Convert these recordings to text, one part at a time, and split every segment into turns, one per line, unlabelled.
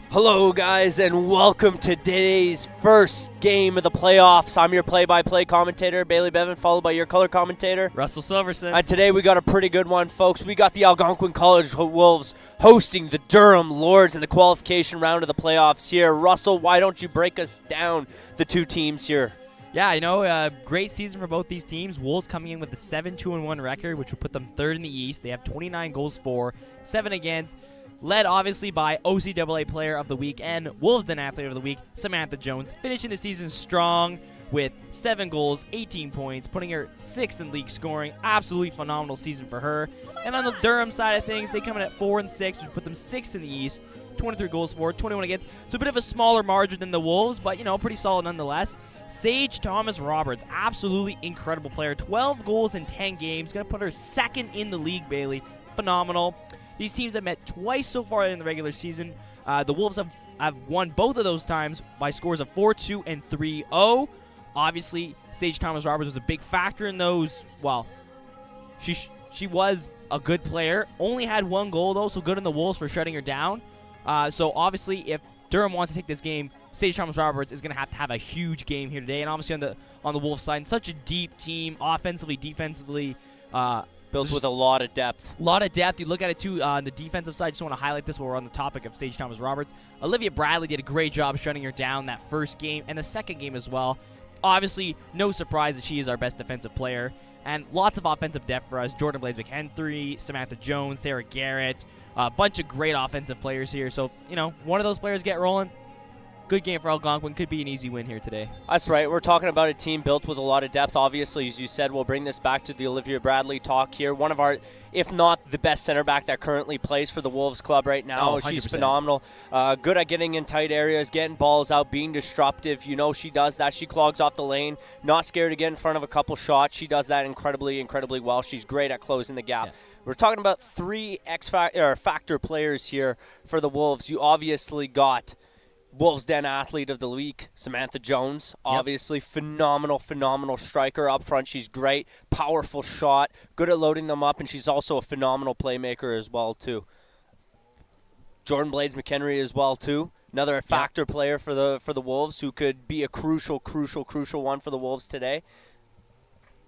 Hello, guys, and welcome to today's first game of the playoffs. I'm your play-by-play commentator, Bailey Bevan, followed by your color commentator,
Russell Silverson.
And today we got a pretty good one, folks. We got the Algonquin College Wolves hosting the Durham Lords in the qualification round of the playoffs here. Russell, why don't you break us down the two teams here?
Yeah, great season for both these teams. Wolves coming in with a 7-2-1 record, which will put them third in the East. They have 29 goals for, 7 against. Led, obviously, by OCAA Player of the Week and Wolves Den Athlete of the Week, Samantha Jones, finishing the season strong with 7 goals, 18 points, putting her 6th in league scoring. Absolutely phenomenal season for her. And on the Durham side of things, they come in at 4-6, which put them 6th in the East, 23 goals for, 21 against. So a bit of a smaller margin than the Wolves, but, pretty solid nonetheless. Sage Thomas-Roberts, absolutely incredible player. 12 goals in 10 games, going to put her 2nd in the league, Bailey. Phenomenal. These teams have met twice so far in the regular season. The Wolves have won both of those times by scores of 4-2 and 3-0. Obviously, Sage Thomas-Roberts was a big factor in those. Well, she was a good player. Only had 1 goal, though, so good on the Wolves for shutting her down. So, obviously, if Durham wants to take this game, Sage Thomas-Roberts is going to have a huge game here today. And obviously on the Wolves side, such a deep team, offensively, defensively,
built with a lot of depth.
A lot of depth. You look at it, too, on the defensive side. Just want to highlight this while we're on the topic of Sage Thomas-Roberts. Olivia Bradley did a great job shutting her down that first game and the second game as well. Obviously, no surprise that she is our best defensive player. And lots of offensive depth for us. Jordan Blaze McHenry, Samantha Jones, Sarah Garrett. A bunch of great offensive players here. So, one of those players get rolling. Good game for Algonquin. Could be an easy win here today.
That's right. We're talking about a team built with a lot of depth. Obviously, as you said, we'll bring this back to the Olivia Bradley talk here. One of our, if not the best center back that currently plays for the Wolves club right now.
Oh,
she's phenomenal. Good at getting in tight areas, getting balls out, being disruptive. She does that. She clogs off the lane. Not scared to get in front of a couple shots. She does that incredibly, incredibly well. She's great at closing the gap. Yeah. We're talking about 3 factor players here for the Wolves. You obviously got Wolves Den Athlete of the Week, Samantha Jones. Obviously, phenomenal striker up front. She's great, powerful shot, good at loading them up, and she's also a phenomenal playmaker as well, too. Jordan Blades McHenry as well, too. Another factor player for the Wolves who could be a crucial one for the Wolves today.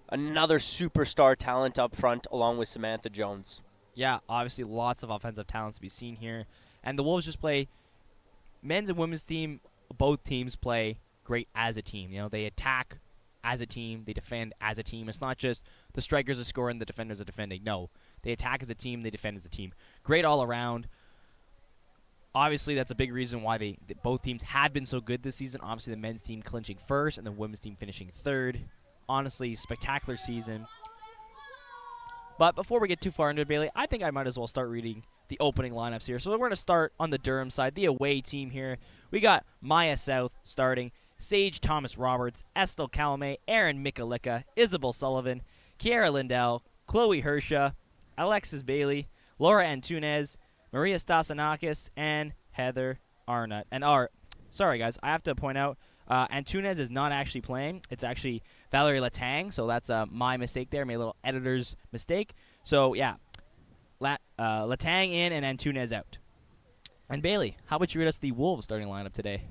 Another superstar talent up front along with Samantha Jones.
Yeah, obviously lots of offensive talents to be seen here. And the Wolves just play men's and women's team, both teams play great as a team. They attack as a team, they defend as a team. It's not just the strikers are scoring, the defenders are defending. No, they attack as a team, they defend as a team. Great all around. Obviously, that's a big reason why both teams have been so good this season. Obviously, the men's team clinching first and the women's team finishing third. Honestly, spectacular season. But before we get too far into it, Bailey, I think I might as well start reading the opening lineups here. So we're going to start on the Durham side, the away team here. We got Maya South starting, Sage Thomas-Roberts, Estelle Calumet, Erin Michalika, Isabel Sullivan, Kiara Lindell, Chloe Hersha, Alexis Bailey, Laura Antunes, Maria Stasinakis, and Heather Arnott. And sorry guys, I have to point out, Antunes is not actually playing. It's actually Valerie Latang, so that's my mistake there. Made a little editor's mistake. So yeah, Latang in and Antunes out. And Bailey, how about you read us the Wolves starting lineup today?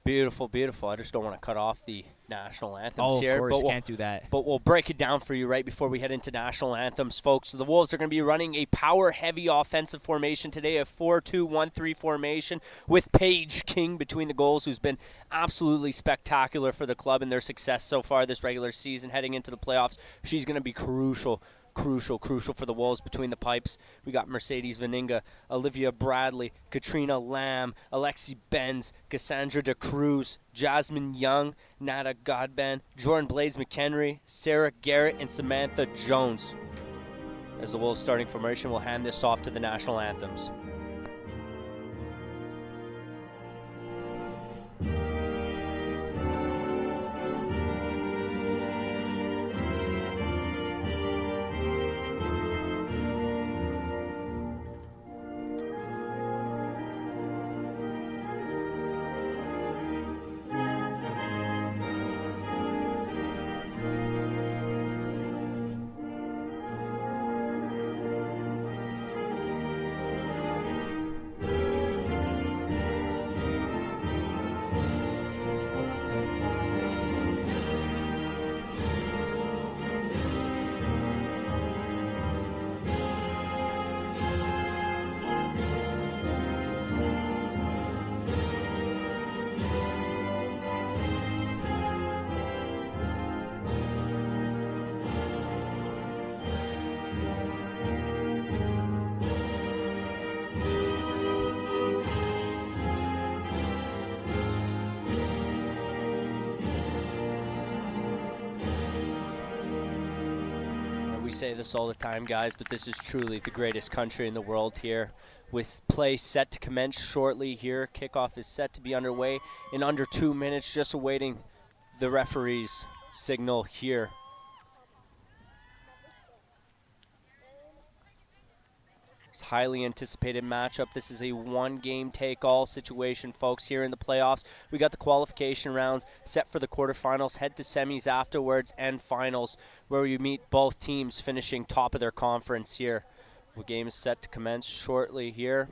Beautiful. I just don't want to cut off the national anthems here.
Of course, can't do that.
But we'll break it down for you right before we head into national anthems, folks. So the Wolves are going to be running a power-heavy offensive formation today, a 4-2-1-3 formation with Paige King between the goals, who's been absolutely spectacular for the club and their success so far this regular season. Heading into the playoffs, she's going to be crucial for the Wolves between the pipes. We got Mercedes Veninga, Olivia Bradley, Katrina Lamb, Alexi Benz, Cassandra De Cruz, Jasmine Young, Nada Godben, Jordan Blaze McHenry, Sarah Garrett, and Samantha Jones. As the Wolves starting formation, we'll hand this off to the national anthems. say this all the time, guys, but this is truly the greatest country in the world here. With play set to commence shortly here. Kickoff is set to be underway in under 2 minutes, just awaiting the referee's signal here. It's a highly anticipated matchup. This is a one-game take-all situation, folks, here in the playoffs. We got the qualification rounds set for the quarterfinals, head to semis afterwards, and finals, where you meet both teams finishing top of their conference here. The game is set to commence shortly here.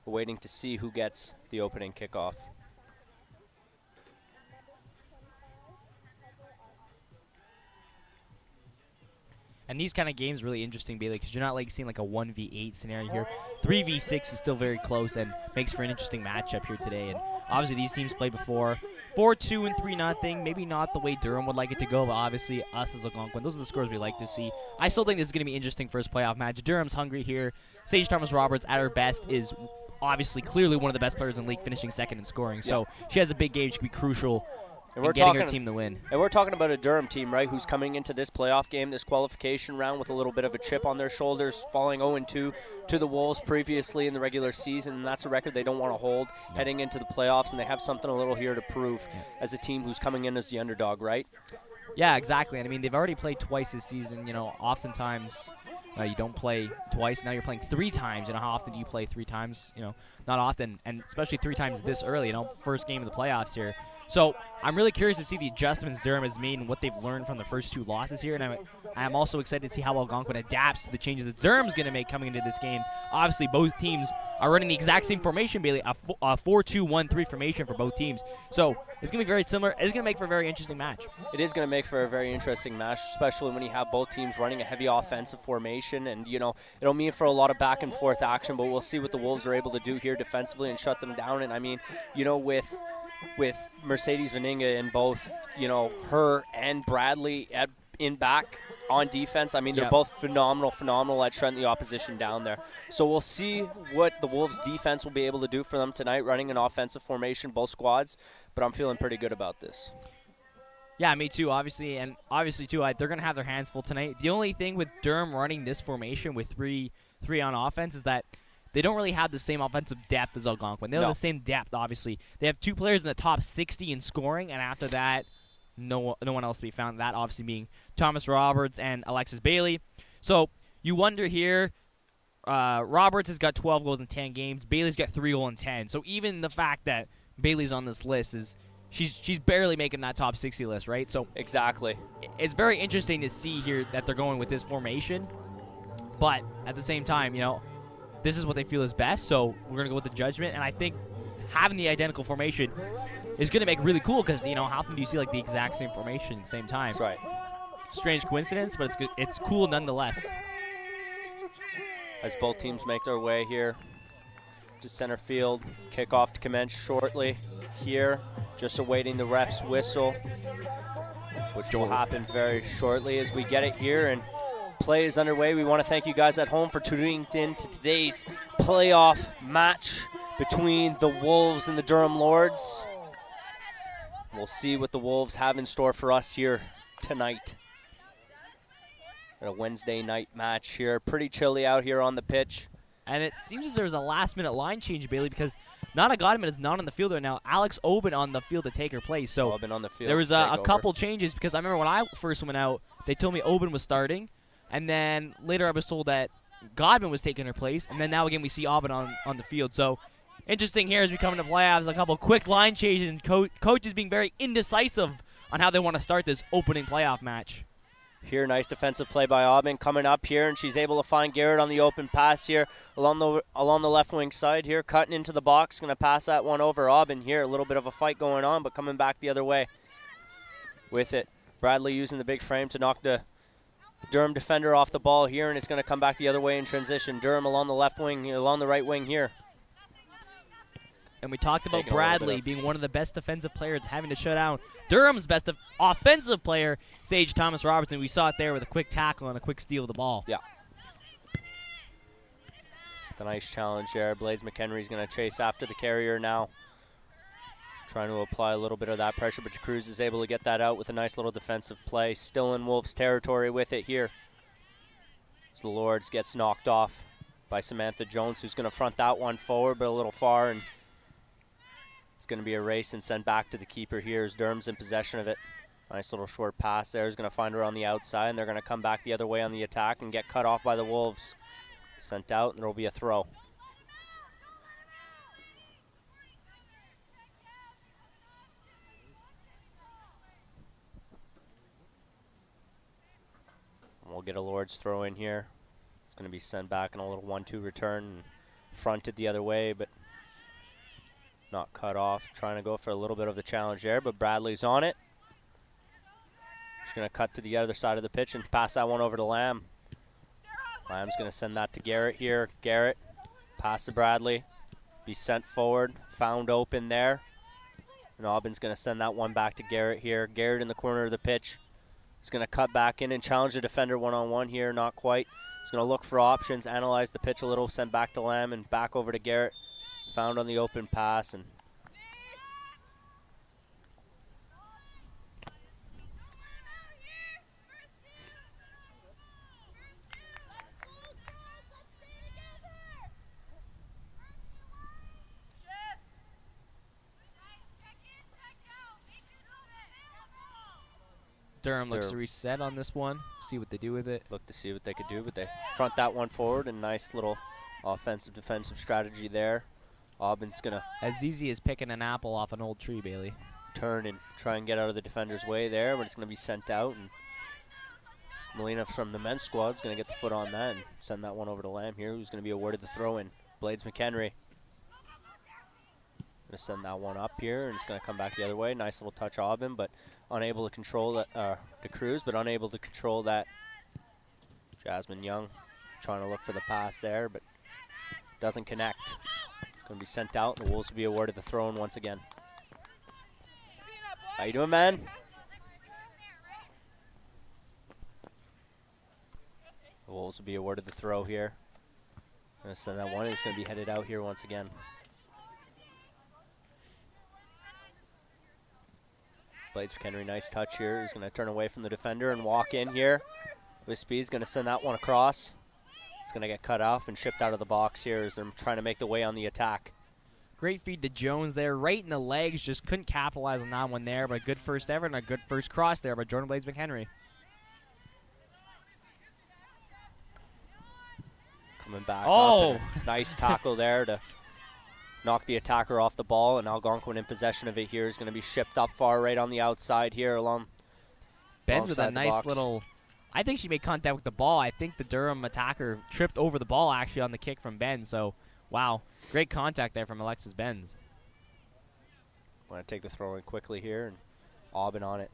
We're waiting to see who gets the opening kickoff.
And these kind of games are really interesting, Bailey, because you're not like seeing like a 1v8 scenario here. 3v6 is still very close and makes for an interesting matchup here today. And obviously these teams played before. 4-2 and 3-0. Maybe not the way Durham would like it to go, but obviously us as Algonquin, those are the scores we like to see. I still think this is going to be interesting first playoff match. Durham's hungry here. Sage Thomas-Roberts at her best is obviously clearly one of the best players in the league, finishing second in scoring. So she has a big game. She could be crucial in getting her team to win.
And we're talking about a Durham team, right, who's coming into this playoff game, this qualification round, with a little bit of a chip on their shoulders, falling 0-2 to the Wolves previously in the regular season, and that's a record they don't want to hold heading into the playoffs, and they have something a little here to prove as a team who's coming in as the underdog, right?
Yeah, exactly. And I mean, they've already played twice this season. You know, oftentimes you don't play twice. Now you're playing 3 times. You know, how often do you play 3 times? You know, not often, and especially 3 times this early, you know, first game of the playoffs here. So I'm really curious to see the adjustments Durham has made and what they've learned from the first 2 losses here. And I'm also excited to see how Algonquin adapts to the changes that Durham's going to make coming into this game. Obviously, both teams are running the exact same formation, Bailey, a 4-2-1-3 formation for both teams. So it's going to be very similar. It's going to make for a very interesting match.
It is going to make for a very interesting match, especially when you have both teams running a heavy offensive formation. And, you know, it'll mean for a lot of back-and-forth action, but we'll see what the Wolves are able to do here defensively and shut them down. And, I mean, you know, with Mercedes Vaninga in both, you know, her and Bradley in back on defense, I mean, they're both phenomenal at shutting the opposition down there. So we'll see what the Wolves' defense will be able to do for them tonight, running an offensive formation, both squads, but I'm feeling pretty good about this.
Yeah, me too, obviously. And obviously, too, they're going to have their hands full tonight. The only thing with Durham running this formation with three on offense is that they don't really have the same offensive depth as Algonquin. They have the same depth, obviously. They have 2 players in the top 60 in scoring, and after that, no one else to be found. That obviously being Thomas Roberts and Alexis Bailey. So you wonder here, Roberts has got 12 goals in 10 games. Bailey's got 3 goals in 10. So even the fact that Bailey's on this list is she's barely making that top 60 list, right? So
exactly,
it's very interesting to see here that they're going with this formation. But at the same time, you know, this is what they feel is best, so we're going to go with the judgment. And I think having the identical formation is going to make it really cool because, you know, how often do you see, like, the exact same formation at the same time?
That's right.
Strange coincidence, but it's good. It's cool nonetheless.
As both teams make their way here to center field, kickoff to commence shortly here, just awaiting the ref's whistle, which will happen very shortly as we get it here. And play is underway. We want to thank you guys at home for tuning in to today's playoff match between the Wolves and the Durham Lords. We'll see what the Wolves have in store for us here tonight. A Wednesday night match here. Pretty chilly out here on the pitch.
And it seems as there's a last-minute line change, Bailey, because Nana Godman is not on the field right now. Alex Oben on the field to take her place. So
Oben on the field
there was a couple changes because I remember when I first went out, they told me Oben was starting. And then later I was told that Godman was taking her place. And then now again we see Aubin on the field. So interesting here as we come into playoffs. A couple quick line changes and coaches being very indecisive on how they want to start this opening playoff match.
Here, nice defensive play by Aubin coming up here, and she's able to find Garrett on the open pass here along the left wing side here, cutting into the box, going to pass that one over. Aubin here, a little bit of a fight going on, but coming back the other way with it. Bradley using the big frame to knock the Durham defender off the ball here, and it's going to come back the other way in transition. Durham along the left wing, along the right wing here.
And we talked about Bradley being one of the best defensive players, having to shut down Durham's best offensive player, Sage Thomas-Roberts. We saw it there with a quick tackle and a quick steal of the ball.
Yeah. The nice challenge there. Blaze McHenry's going to chase after the carrier now. Trying to apply a little bit of that pressure, but Cruz is able to get that out with a nice little defensive play. Still in Wolves territory with it here. So the Lords gets knocked off by Samantha Jones, who's going to front that one forward, but a little far, and it's going to be a race and sent back to the keeper here as Durham's in possession of it. Nice little short pass there. Is going to find her on the outside, and they're going to come back the other way on the attack and get cut off by the Wolves. Sent out, and there will be a throw. And we'll get a Lord's throw in here. It's going to be sent back in a little 1-2 return and fronted the other way, but not cut off. Trying to go for a little bit of the challenge there, but Bradley's on it. She's going to cut to the other side of the pitch and pass that one over to Lamb. Lamb's going to send that to Garrett here. Garrett, pass to Bradley. Be sent forward, found open there. And Auburn's going to send that one back to Garrett here. Garrett in the corner of the pitch. He's going to cut back in and challenge the defender one-on-one here. Not quite. He's going to look for options, analyze the pitch a little, send back to Lamb and back over to Garrett. Found on the open pass, and
Durham looks to reset on this one, see what they do with it.
Look to see what they could do, but they front that one forward, and nice little offensive defensive strategy there. Auburn's going to
as easy as picking an apple off an old tree, Bailey.
Turn and try and get out of the defender's way there, but it's going to be sent out, and Melina from the men's squad is going to get the foot on that and send that one over to Lamb here, who's going to be awarded the throw-in. Blades McHenry going to send that one up here, and it's going to come back the other way. Nice little touch Auburn, but unable to control that, the Crews, but unable to control that. Jasmine Young trying to look for the pass there, but doesn't connect. Going to be sent out, and the Wolves will be awarded the throw-in once again. How you doing, man? The Wolves will be awarded the throw here. Going to send that one. It's going to be headed out here once again. Blades McHenry, nice touch here. He's going to turn away from the defender and walk in here. With speed, he's going to send that one across. It's going to get cut off and shipped out of the box here as they're trying to make the way on the attack.
Great feed to Jones there, right in the legs. Just couldn't capitalize on that one there, but a good first ever and a good first cross there by Jordan Blades McHenry.
Coming back
Oh!
up. Nice tackle there to knock the attacker off the ball, and Algonquin in possession of it here is going to be shipped up far right on the outside here along.
Ben with a nice little, I think she made contact with the ball. I think the Durham attacker tripped over the ball actually on the kick from Ben, so wow, great contact there from Alexis Benz.
I'm going to take the throw in quickly here, and Aubin on it.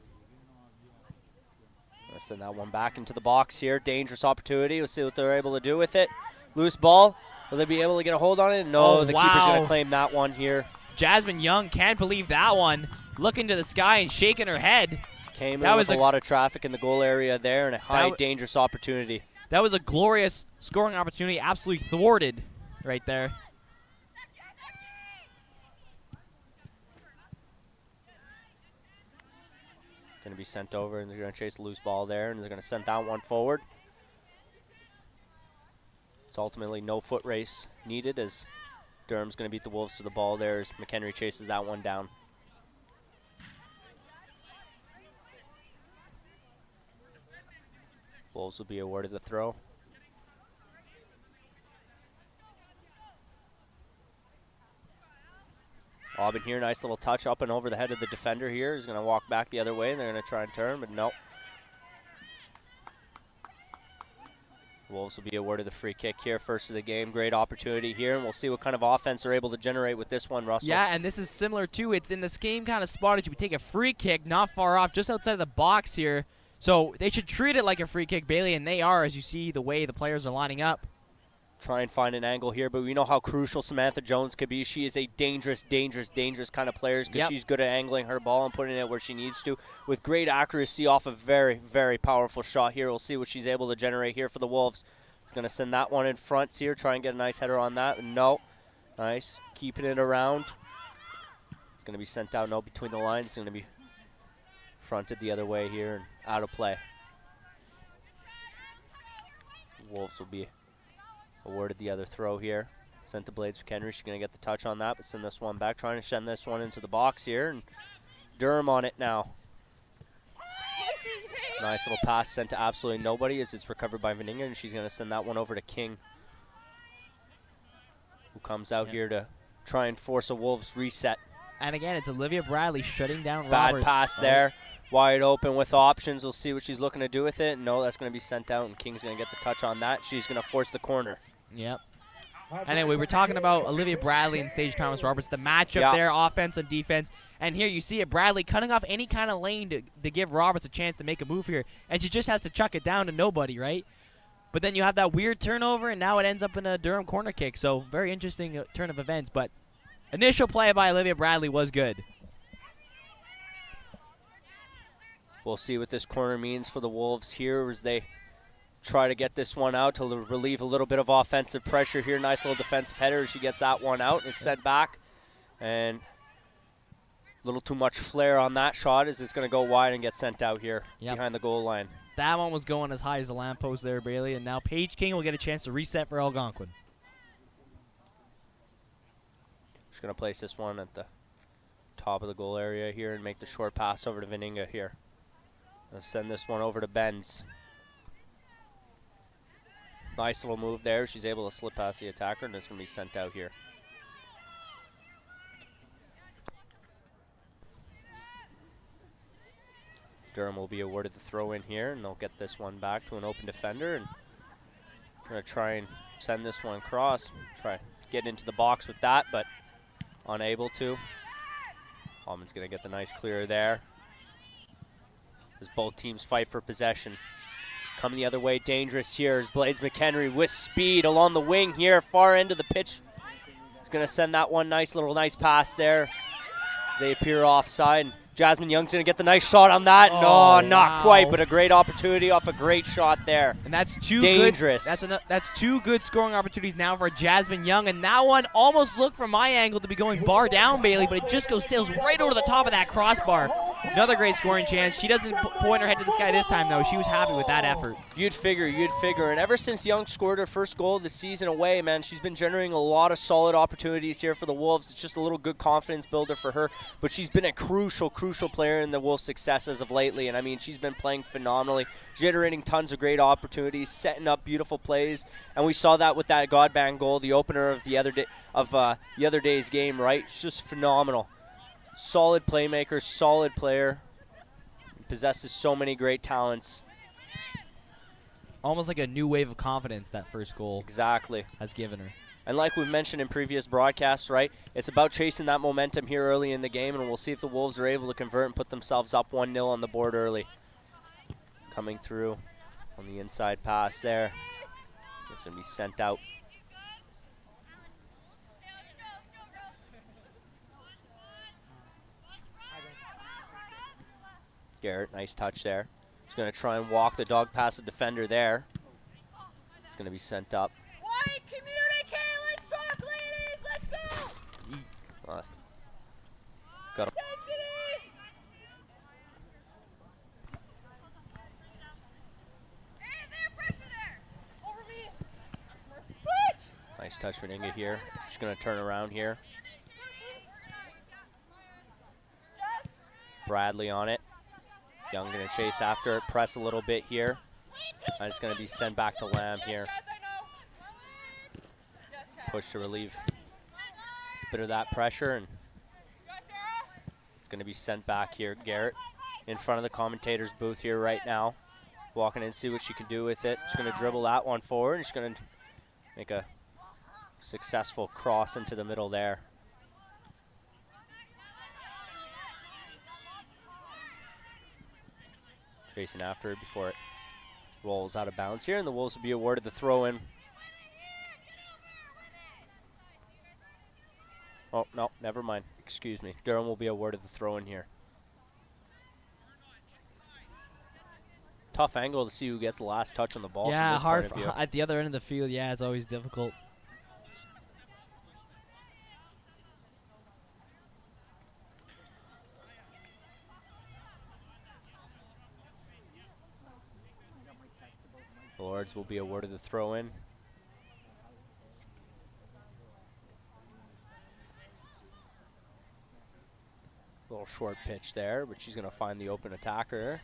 Going to send that one back into the box here. Dangerous opportunity. We'll see what they're able to do with it. Loose ball. Will they be able to get a hold on it? No,
oh,
the
wow.
keeper's going to claim that one here.
Jasmine Young can't believe that one. Looking to the sky and shaking her head.
Came in with a lot of traffic in the goal area there, and a high dangerous opportunity.
That was a glorious scoring opportunity, absolutely thwarted right there.
Going to be sent over, and they're going to chase a loose ball there, and they're going to send that one forward. It's ultimately no foot race needed as Durham's going to beat the Wolves to the ball there as McHenry chases that one down. Wolves will be awarded the throw. Aubin here, nice little touch up and over the head of the defender here. He's going to walk back the other way, and they're going to try and turn, but no. Wolves will be awarded the free kick here, first of the game. Great opportunity here, and we'll see what kind of offense they're able to generate with this one, Russell.
Yeah, and this is similar, too. It's in the same kind of spot as you would take a free kick, not far off, just outside of the box here. So they should treat it like a free kick, Bailey, and they are, as you see the way the players are lining up.
Try and find an angle here, but we know how crucial Samantha Jones could be. She is a dangerous, dangerous, dangerous kind of player because she's good at angling her ball and putting it where she needs to with great accuracy off a very, very powerful shot here. We'll see what she's able to generate here for the Wolves. He's going to send that one in front here, try and get a nice header on that. No. Nice. Keeping it around. It's going to be sent out, no, between the lines. It's going to be fronted the other way here and out of play. Wolves will be awarded the other throw here. Sent to Blades McHenry. She's going to get the touch on that, but send this one back. Trying to send this one into the box here. And Durham on it now. Nice little pass sent to absolutely nobody as it's recovered by Veninga, and she's going to send that one over to King, who comes out here to try and force a Wolves reset.
And again, it's Olivia Bradley shutting down
Bad
Roberts.
pass there. Wide open with options. We'll see what she's looking to do with it. No, that's going to be sent out, and King's going to get the touch on that. She's going to force the corner.
Yep. Anyway, we're talking about Olivia Bradley and Sage Thomas Roberts, the matchup there, offense and defense. And here you see it, Bradley cutting off any kind of lane to give Roberts a chance to make a move here. And she just has to chuck it down to nobody, right? But then you have that weird turnover, and now it ends up in a Durham corner kick. So very interesting turn of events. But initial play by Olivia Bradley was good.
We'll see what this corner means for the Wolves here as they try to get this one out to relieve a little bit of offensive pressure here. Nice little defensive header. She gets that one out, and it's sent back. And a little too much flair on that shot as it's going to go wide and get sent out here behind the goal line.
That one was going as high as the lamppost there, Bailey. And now Paige King will get a chance to reset for Algonquin.
She's going to place this one at the top of the goal area here and make the short pass over to Veninga here. Let's send this one over to Benz. Nice little move there. She's able to slip past the attacker, and it's going to be sent out here. Durham will be awarded the throw in here, and they'll get this one back to an open defender. And going to try and send this one across. Try to get into the box with that, but unable to. Almond's going to get the nice clear there as both teams fight for possession. Coming the other way, dangerous here is Blades McHenry with speed along the wing here, far end of the pitch. He's going to send that one nice pass there as they appear offside. Jasmine Young's going to get the nice shot on that. No, not quite, but a great opportunity off a great shot there.
And that's two
dangerous.
That's two good scoring opportunities now for Jasmine Young, and that one almost looked from my angle to be going bar down, Bailey, but it just sails right over the top of that crossbar. Another great scoring chance. She doesn't point her head to the sky this time, though. She was happy with that effort.
You'd figure. And ever since Young scored her first goal of the season away, man, she's been generating a lot of solid opportunities here for the Wolves. It's just a little good confidence builder for her, but she's been a crucial player in the Wolves' success as of lately. And I mean, she's been playing phenomenally, generating tons of great opportunities, setting up beautiful plays, and we saw that with that Godband goal, the opener of the other day's game. Right, it's just phenomenal. Solid playmaker, solid player, possesses so many great talents.
Almost like a new wave of confidence that first goal has given her.
And like we've mentioned in previous broadcasts, right, it's about chasing that momentum here early in the game, and we'll see if the Wolves are able to convert and put themselves up 1-0 on the board early. Coming through on the inside pass there. It's going to be sent out. Garrett, nice touch there. He's going to try and walk the dog past the defender there. It's going to be sent up.
Let's talk, ladies. Let's go.
Got him. Nice touch for Ninga here. She's going to turn around here. Bradley on it. Young going to chase after it, press a little bit here. And it's going to be sent back to Lamb here. Push to relieve a bit of that pressure, and it's going to be sent back here. Garrett in front of the commentator's booth here right now. Walking in, see what she can do with it. She's going to dribble that one forward, and she's going to make a successful cross into the middle there. Chasing after it before it rolls out of bounds here, and the Wolves will be awarded the throw-in. Oh, no, never mind. Excuse me. Durham will be awarded the throw-in here. Tough angle to see who gets the last touch on the ball.
Yeah,
from this
hard
point of view.
at the other end of the field. Yeah, it's always difficult.
Lords will be awarded the throw in. Little short pitch there, but she's going to find the open attacker.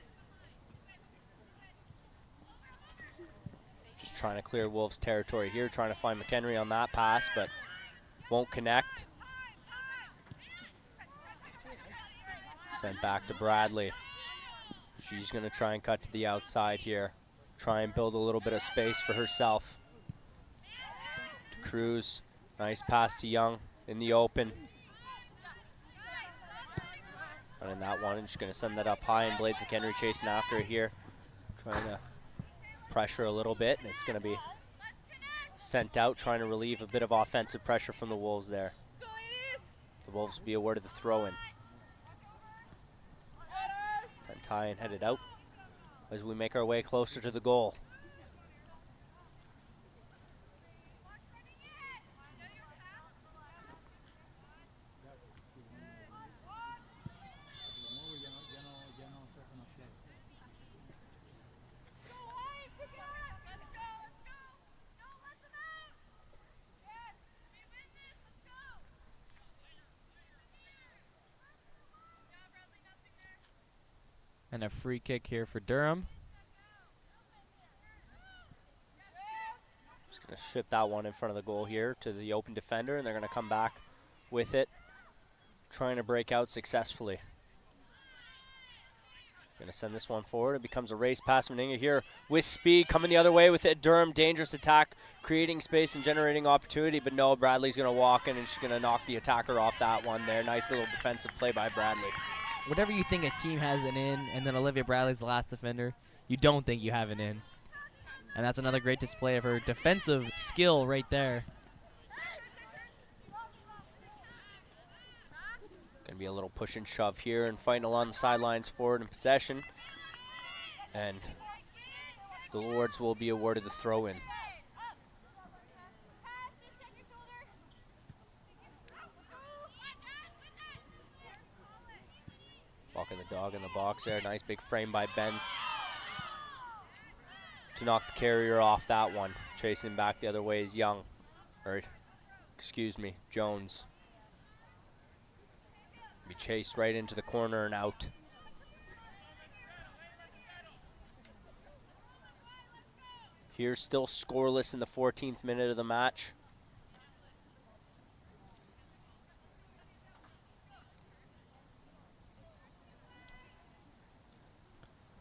Just trying to clear Wolves' territory here, trying to find McHenry on that pass, but won't connect. Sent back to Bradley. She's going to try and cut to the outside here. Try and build a little bit of space for herself. To Cruz. Nice pass to Young in the open. Running that one, and she's going to send that up high, and Blades McHenry chasing after it here. Trying to pressure a little bit, and it's going to be sent out, trying to relieve a bit of offensive pressure from the Wolves there. The Wolves will be awarded the throw-in. Tie and headed out as we make our way closer to the goal.
And a free kick here for Durham.
Just going to ship that one in front of the goal here to the open defender, and they're going to come back with it, trying to break out successfully. Going to send this one forward. It becomes a race pass from Inga here with speed, coming the other way with it. Durham, dangerous attack, creating space and generating opportunity, but no, Bradley's going to walk in, and she's going to knock the attacker off that one there. Nice little defensive play by Bradley.
Whatever you think a team has an in, and then Olivia Bradley's the last defender, you don't think you have an in. And that's another great display of her defensive skill right there.
Going to be a little push and shove here and fighting along the sidelines forward in possession. And the Lords will be awarded the throw-in. Walking the dog in the box there. Nice big frame by Benz to knock the carrier off that one. Chasing back the other way is Young. Or, excuse me, Jones. Be chased right into the corner and out. Here still scoreless in the 14th minute of the match.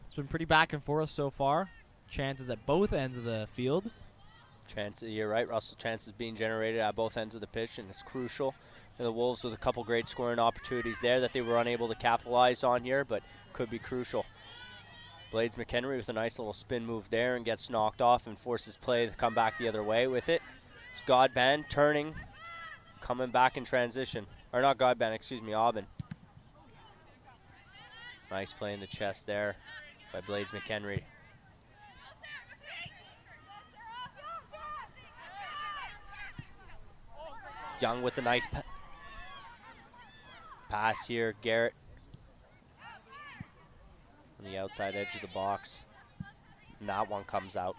It's been pretty back and forth so far. Chances at both ends of the field.
You're right, Russell. Chances being generated at both ends of the pitch, and it's crucial. And the Wolves with a couple great scoring opportunities there that they were unable to capitalize on here, but could be crucial. Blades McHenry with a nice little spin move there and gets knocked off and forces play to come back the other way with it. It's Godban turning, coming back in transition. Or not Godban, excuse me, Aubin. Nice play in the chest there by Blades McHenry. Young with the nice pass here. Garrett on the outside edge of the box. And that one comes out.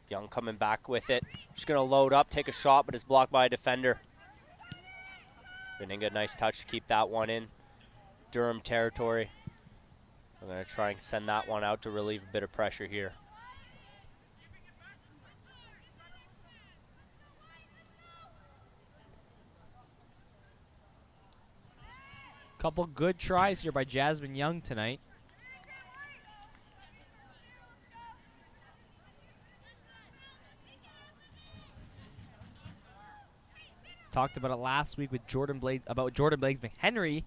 Young coming back with it. She's going to load up, take a shot, but it's blocked by a defender. Beninga, nice touch to keep that one in Durham territory. I'm going to try and send that one out to relieve a bit of pressure here.
Couple good tries here by Jasmine Young tonight. Talked about it last week with Jordan Blades McHenry,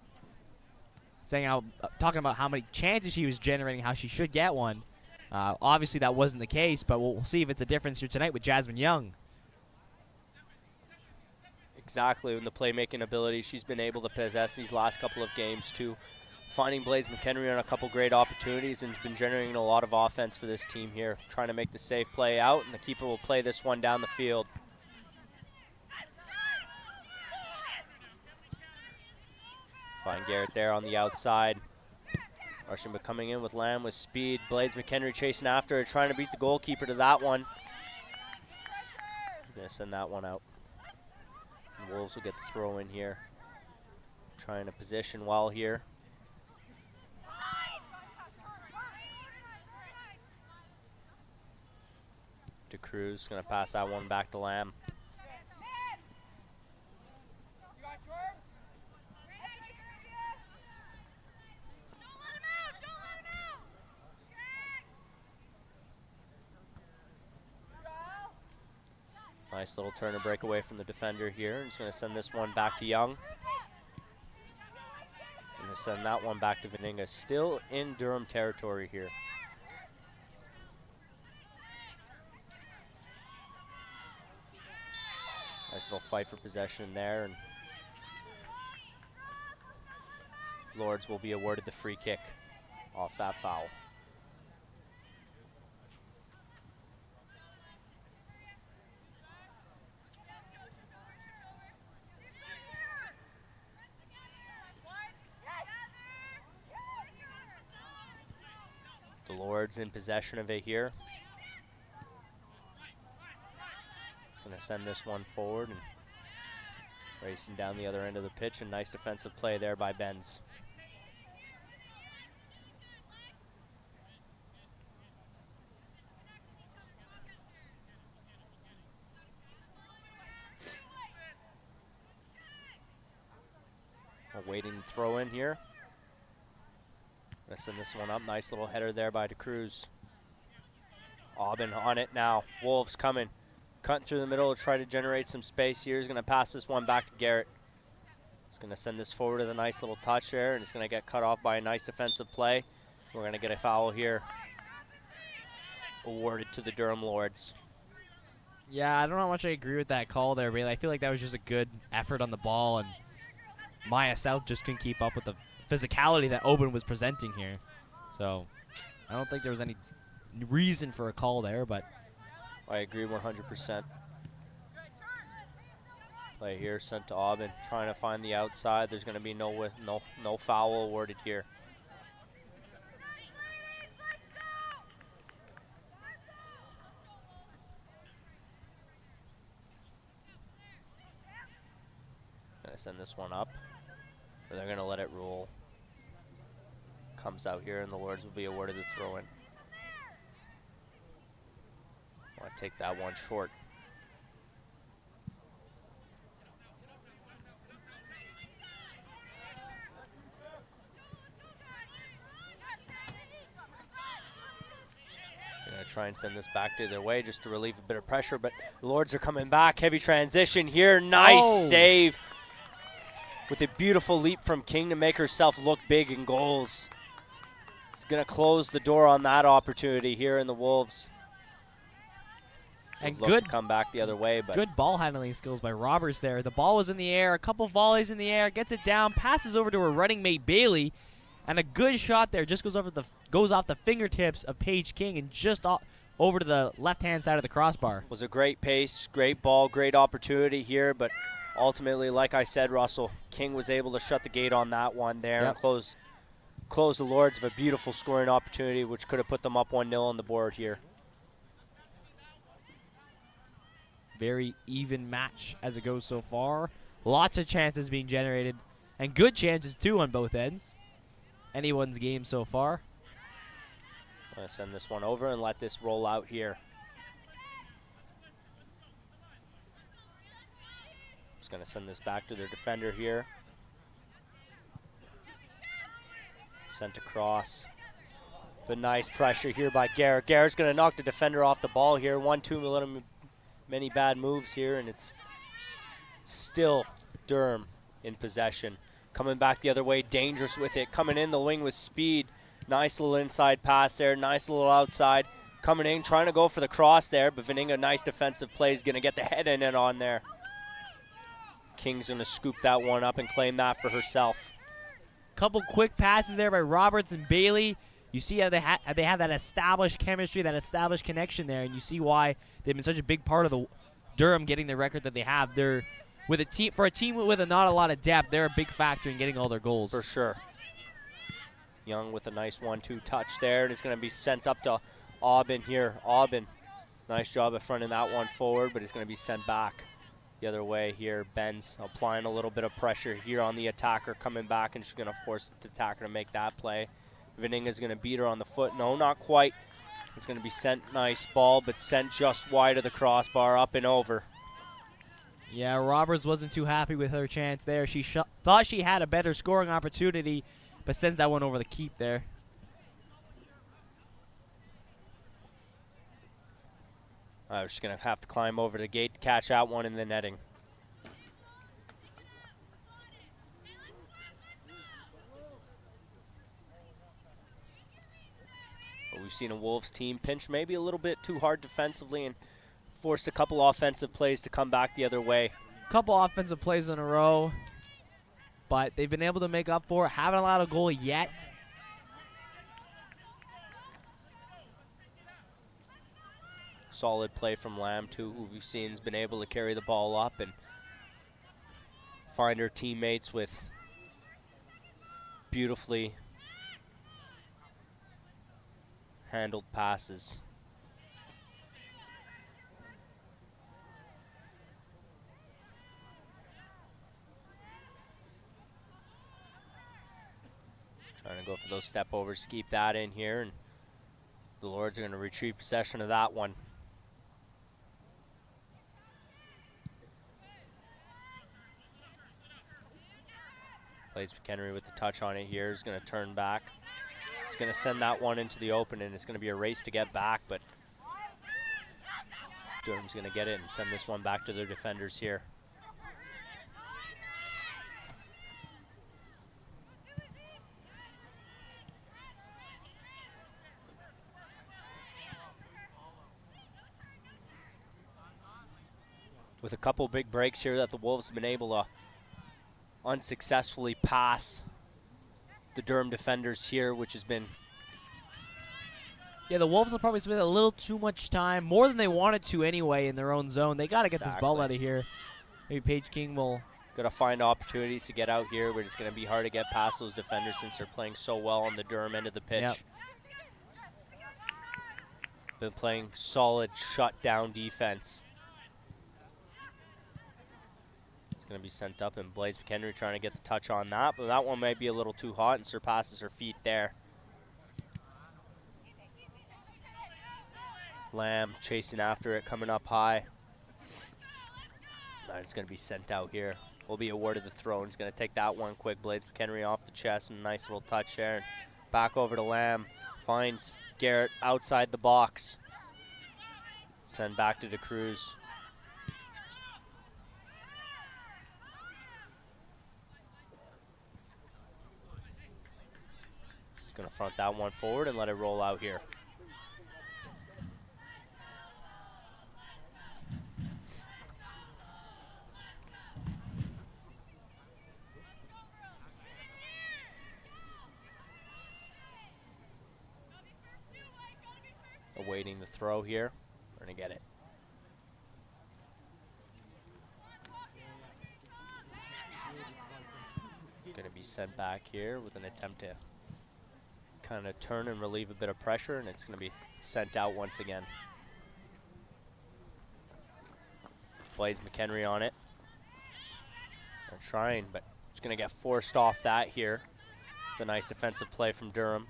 saying talking about how many chances she was generating, how she should get one. Obviously that wasn't the case, but we'll see if it's a difference here tonight with Jasmine Young.
Exactly, in the playmaking ability she's been able to possess these last couple of games too. Finding Blades McHenry on a couple great opportunities and has been generating a lot of offense for this team here. Trying to make the safe play out, and the keeper will play this one down the field. Find Garrett there on the outside. Rushing but coming in with Lamb with speed. Blades McHenry chasing after her, trying to beat the goalkeeper to that one. Gonna send that one out. The Wolves will get the throw in here. Trying to position well here. DeCruz gonna pass that one back to Lamb. Nice little turn and break away from the defender here. He's going to send this one back to Young. Going to send that one back to Veninga. Still in Durham territory here. Nice little fight for possession there. And Lords will be awarded the free kick off that foul. The Lords in possession of it here. He's going to send this one forward and racing down the other end of the pitch. A nice defensive play there by Benz. Waiting to throw in here. Gonna send this one up. Nice little header there by DeCruz. Aubin on it now. Wolves coming. Cutting through the middle to try to generate some space here. He's going to pass this one back to Garrett. He's going to send this forward with a nice little touch there, and it's going to get cut off by a nice defensive play. We're going to get a foul here awarded to the Durham Lords.
Yeah, I don't know how much I agree with that call there, Bailey. I feel like that was just a good effort on the ball, and Maya South just couldn't keep up with the physicality that Aubin was presenting here. So I don't think there was any reason for a call there, but
I agree 100%. Play here sent to Aubin, trying to find the outside. There's going to be no foul awarded here. Gonna send this one up, or they're gonna let it roll. Comes out here, and the Lords will be awarded the throw-in. Want to take that one short. Gonna try and send this back to their way just to relieve a bit of pressure, but the Lords are coming back. Heavy transition here. Nice save with a beautiful leap from King to make herself look big in goals. He's gonna close the door on that opportunity here in the Wolves.
And
good to come back the other way, but
good ball handling skills by Roberts there. The ball was in the air, a couple volleys in the air, gets it down, passes over to her running mate Bailey, and a good shot there just goes off the fingertips of Paige King and just over to the left-hand side of the crossbar.
Was a great pace, great ball, great opportunity here, but ultimately, like I said, Russell, King was able to shut the gate on that one there and close the Lords of a beautiful scoring opportunity, which could have put them up 1-0 on the board here.
Very even match as it goes so far. Lots of chances being generated, and good chances too on both ends. Anyone's game so far.
I'm going to send this one over and let this roll out here. Just going to send this back to their defender here. Sent across. But nice pressure here by Garrett. Garrett's going to knock the defender off the ball here. 1-2 many bad moves here, and it's still Durham in possession. Coming back the other way, dangerous with it. Coming in the wing with speed. Nice little inside pass there. Nice little outside. Coming in, trying to go for the cross there, but Veninga, nice defensive play, is going to get the head in it on there. King's going to scoop that one up and claim that for herself.
Couple quick passes there by Roberts and Bailey. You see how they have that established chemistry, that established connection there, and you see why they've been such a big part of the Durham getting the record that they have. They're with a team with not a lot of depth. They're a big factor in getting all their goals.
For sure. Young with a nice 1-2 touch there, and it's going to be sent up to Aubin here. Aubin, nice job at fronting that one forward, but it's going to be sent back the other way here. Ben's applying a little bit of pressure here on the attacker coming back, and she's going to force the attacker to make that play. Veninga's going to beat her on the foot. No, not quite. It's going to be sent, nice ball, but sent just wide of the crossbar, up and over.
Yeah, Roberts wasn't too happy with her chance there. She thought she had a better scoring opportunity, but sends that one over the keep there.
I was just going to have to climb over the gate to catch that one in the netting. But we've seen a Wolves team pinch maybe a little bit too hard defensively and forced a couple offensive plays to come back the other way.
Couple offensive plays in a row, but they've been able to make up for it. Haven't allowed a goal yet.
Solid play from Lamb, too, who we've seen has been able to carry the ball up and find her teammates with beautifully handled passes. Trying to go for those step overs, keep that in here, and the Lords are going to retrieve possession of that one. Blades McHenry with the touch on it here. He's going to turn back. He's going to send that one into the open, and it's going to be a race to get back, but Durham's going to get it and send this one back to their defenders here. With a couple big breaks here that the Wolves have been able to unsuccessfully pass the Durham defenders here, which has been...
Yeah, the Wolves will probably spend a little too much time, more than they wanted to anyway, in their own zone. They got to get this ball out of here. Maybe Paige King will...
Got to find opportunities to get out here, but it's going to be hard to get past those defenders since they're playing so well on the Durham end of the pitch.
Yep.
Been playing solid shutdown defense. Going to be sent up, and Blades McHenry trying to get the touch on that, but that one might be a little too hot and surpasses her feet there. Lamb chasing after it, coming up high. It's going to be sent out here. Will be awarded the throw, and he's going to take that one quick. Blades McHenry off the chest, and a nice little touch there. And back over to Lamb. Finds Garrett outside the box. Send back to DeCruz. Going to front that one forward and let it roll out here. Awaiting the throw here. We're going to get it. Going to be sent back here with an attempt to kind of turn and relieve a bit of pressure, and it's going to be sent out once again. Blades McHenry on it. They're trying, but it's going to get forced off that here. The nice defensive play from Durham.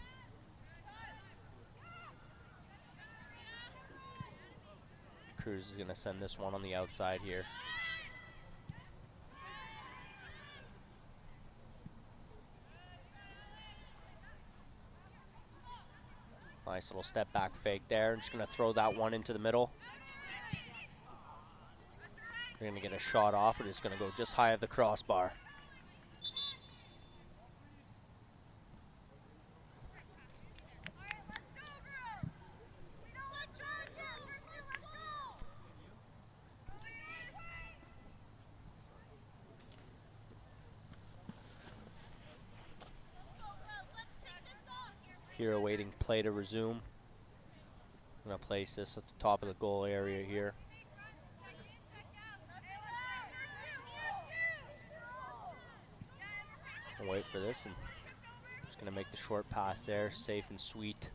Cruz is going to send this one on the outside here. Nice little step back fake there. I'm just going to throw that one into the middle. They're going to get a shot off, but it's going to go just high of the crossbar. Here awaiting play to resume. I'm going to place this at the top of the goal area here. I'll wait for this, and Gonna make the short pass there, safe and sweet.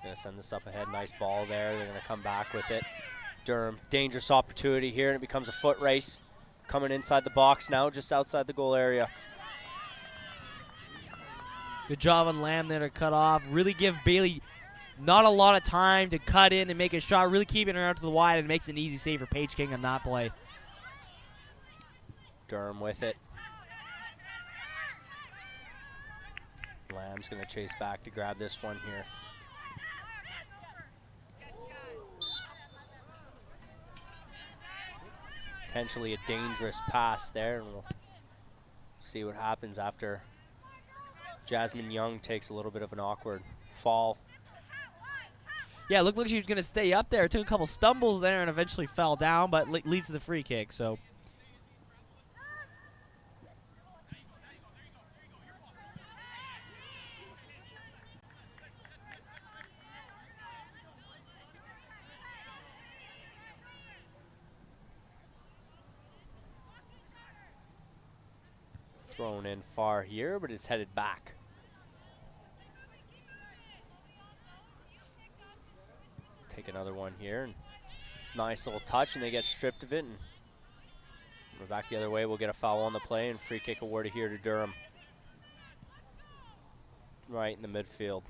Gonna send this up ahead, nice ball there. They're gonna come back with it. Durham, dangerous opportunity here, and it becomes a foot race. Coming inside the box now, just outside the goal area.
Good job on Lamb there to cut off. Really give Bailey not a lot of time to cut in and make a shot. Really keeping her out to the wide, and makes an easy save for Paige King on that play.
Durham with it. Lamb's gonna chase back to grab this one here. Potentially a dangerous pass there, and we'll see what happens after Jasmine Young takes a little bit of an awkward fall.
Yeah, it looked like she was going to stay up there. Took a couple stumbles there and eventually fell down, but leads to the free kick. So
thrown in far here, but it's headed back. Take another one here, and nice little touch, and they get stripped of it, and we're back the other way. We'll get a foul on the play, and free kick awarded here to Durham. Right in the midfield.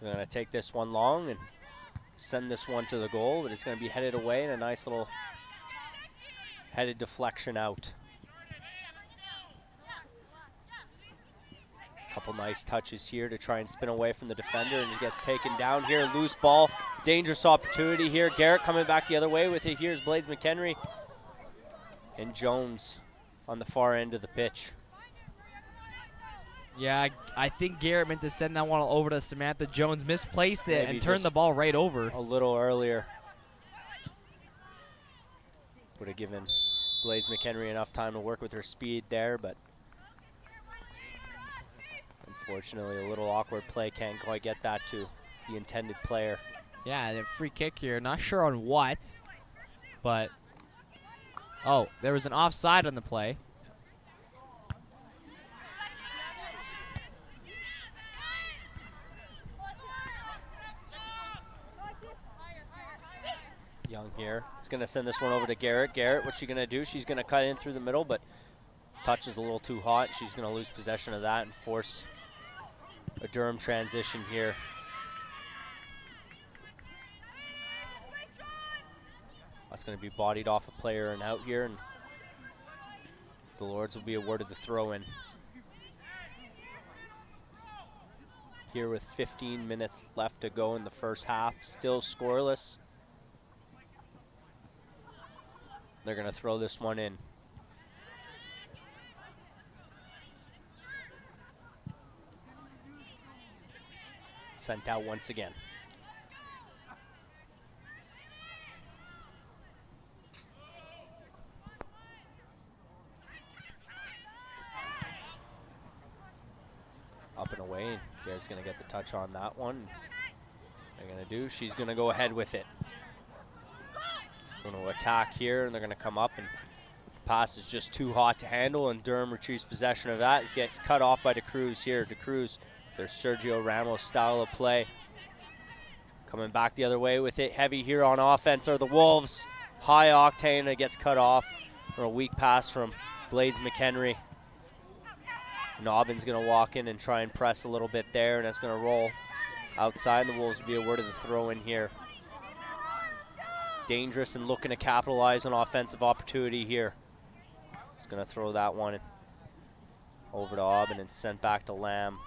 We're gonna take this one long and send this one to the goal, but it's going to be headed away, and a nice little headed deflection out. Couple nice touches here to try and spin away from the defender, and it gets taken down here. Loose ball, dangerous opportunity here. Garrett coming back the other way with it. Here's Blades McHenry and Jones on the far end of the pitch.
yeah, I think Garrett meant to send that one over to Samantha Jones, misplaced it,
Maybe
and turned the ball right over.
A little earlier. Would have given Blaze McHenry enough time to work with her speed there, but unfortunately a little awkward play, can't quite get that to the intended player.
Yeah, a free kick here. Not sure on what, but oh, there was an offside on the play.
Young here is going to send this one over to Garrett. Garrett, what's she going to do? She's going to cut in through the middle, but touch is a little too hot. She's going to lose possession of that and force a Durham transition here. That's going to be bodied off a player and out here, and the Lords will be awarded the throw-in. Here with 15 minutes left to go in the first half, still scoreless. They're going to throw this one in. Sent out once again. Up and away, and Garrett's going to get the touch on that one. They're going to do, she's going to go ahead with it. Going to attack here, and they're going to come up, and the pass is just too hot to handle, and Durham retrieves possession of that. It gets cut off by DeCruz here. DeCruz, their Sergio Ramos style of play. Coming back the other way with it. Heavy here on offense are the Wolves. High octane, it gets cut off. Or a weak pass from Blades McHenry. Nobbin's going to walk in and try and press a little bit there, and it's going to roll outside. The Wolves will be awarded the throw in here. Dangerous and looking to capitalize on offensive opportunity here. He's going to throw that one over to Aubin and sent back to Lamb.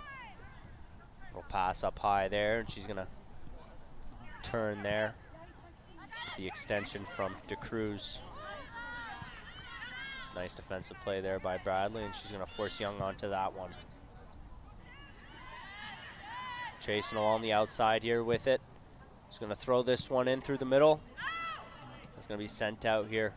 Little pass up high there, and she's going to turn there. The extension from DeCruz. Nice defensive play there by Bradley, and she's going to force Young onto that one. Chasing along the outside here with it. She's going to throw this one in through the middle. It's going to be sent out here.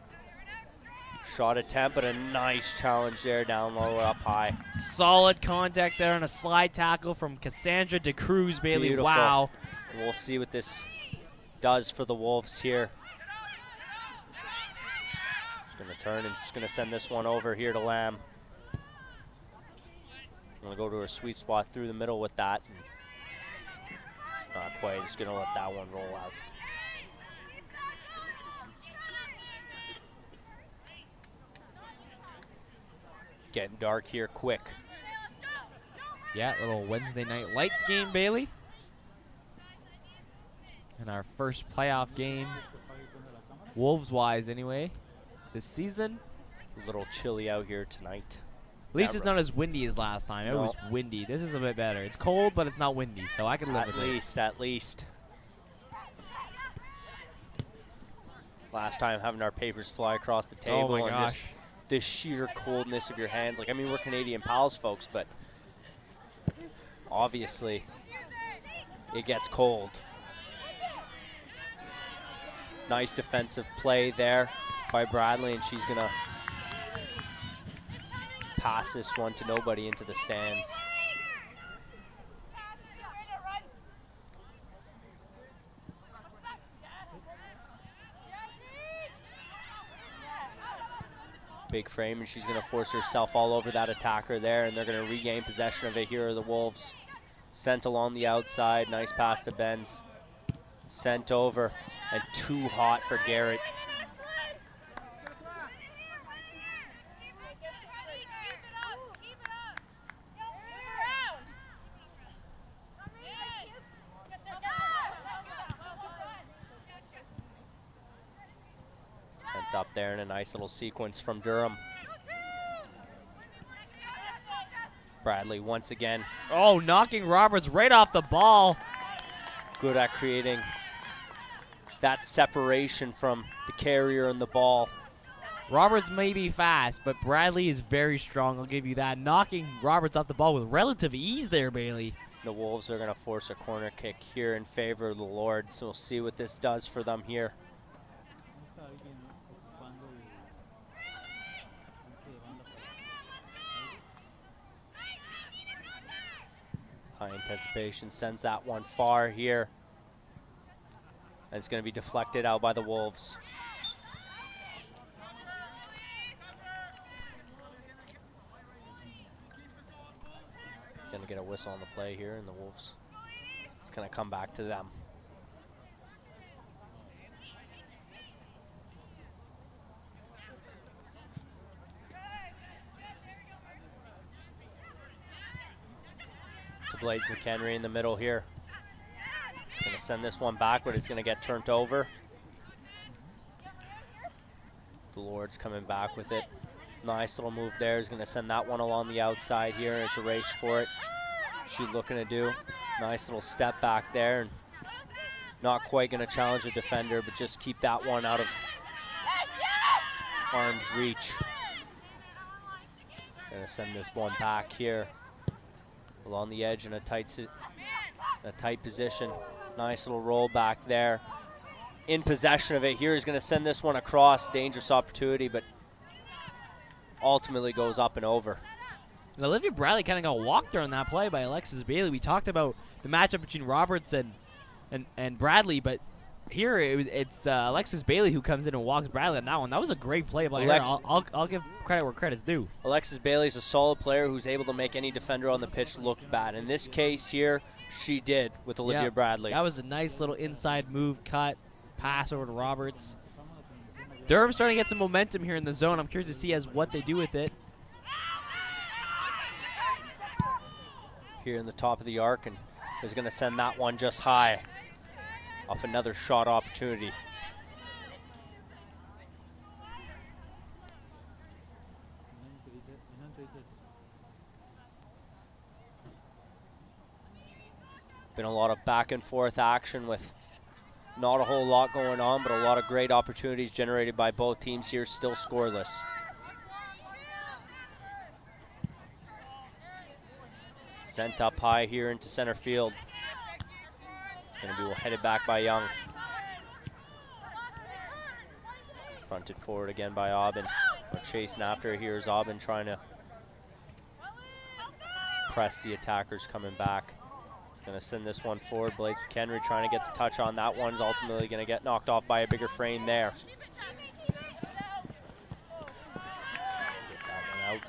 Shot attempt, but a nice challenge there, down low, up high.
Solid contact there and a slide tackle from Cassandra DeCruz, Bailey.
Beautiful.
Wow.
And we'll see what this does for the Wolves here. She's going to turn and she's going to send this one over here to Lamb. Going to go to her sweet spot through the middle with that. Not quite. Just going to let that one roll out. Getting dark here quick.
Yeah, little Wednesday night lights game, Bailey. And our first playoff game, Wolves-wise anyway, this season.
A little chilly out here tonight.
At least it's not as windy as last time. It was windy. This is a bit better. It's cold, but it's not windy, so I can live with it.
At least. Last time having our papers fly across the table.
Oh my
and
gosh.
just the sheer coldness of your hands. Like, I mean, we're Canadian pals, folks, but obviously it gets cold. Nice defensive play there by Bradley, and she's going to pass this one to nobody into the stands. Big frame, and she's going to force herself all over that attacker there, and they're going to regain possession of it. Here are the Wolves. Sent along the outside. Nice pass to Benz. Sent over, and too hot for Garrett. Sent up there in a nice little sequence from Durham. Bradley once again.
Oh, knocking Roberts right off the ball.
Good at creating that separation from the carrier and the ball.
Roberts may be fast, but Bradley is very strong. I'll give you that. Knocking Roberts off the ball with relative ease there, Bailey.
The Wolves are going to force a corner kick here in favor of the Lords. So we'll see what this does for them here. High anticipation sends that one far here. And it's going to be deflected out by the Wolves. Going to get a whistle on the play here, and the Wolves, it's going to come back to them. To Blades McHenry in the middle here. He's going to send this one back, but it's going to get turned over. The Lords coming back with it. Nice little move there. He's going to send that one along the outside here, and it's a race for it. She's looking to do. Nice little step back there. And not quite going to challenge the defender, but just keep that one out of arm's reach. Going to send this one back here along the edge in a tight position. Nice little roll back there. In possession of it here. He's going to send this one across. Dangerous opportunity, but ultimately goes up and over.
And Olivia Bradley kind of got walked there on that play by Alexis Bailey. We talked about the matchup between Roberts and Bradley, but here it's Alexis Bailey who comes in and walks Bradley on that one. That was a great play by her. I'll give credit where credit's due.
Alexis Bailey's a solid player who's able to make any defender on the pitch look bad. In this case here, she did with Olivia Bradley.
That was a nice little inside move, cut, pass over to Roberts. Durham's starting to get some momentum here in the zone. I'm curious to see what they do with it.
Here in the top of the arc, and is going to send that one just high off another shot opportunity. Been a lot of back and forth action with not a whole lot going on, but a lot of great opportunities generated by both teams here, still scoreless. Sent up high here into center field. It's going to be headed back by Young. Fronted forward again by Aubin. We're chasing after. Here's Aubin trying to press the attackers coming back. Going to send this one forward. Blades McHenry trying to get the touch on that one's ultimately going to get knocked off by a bigger frame there. Get that one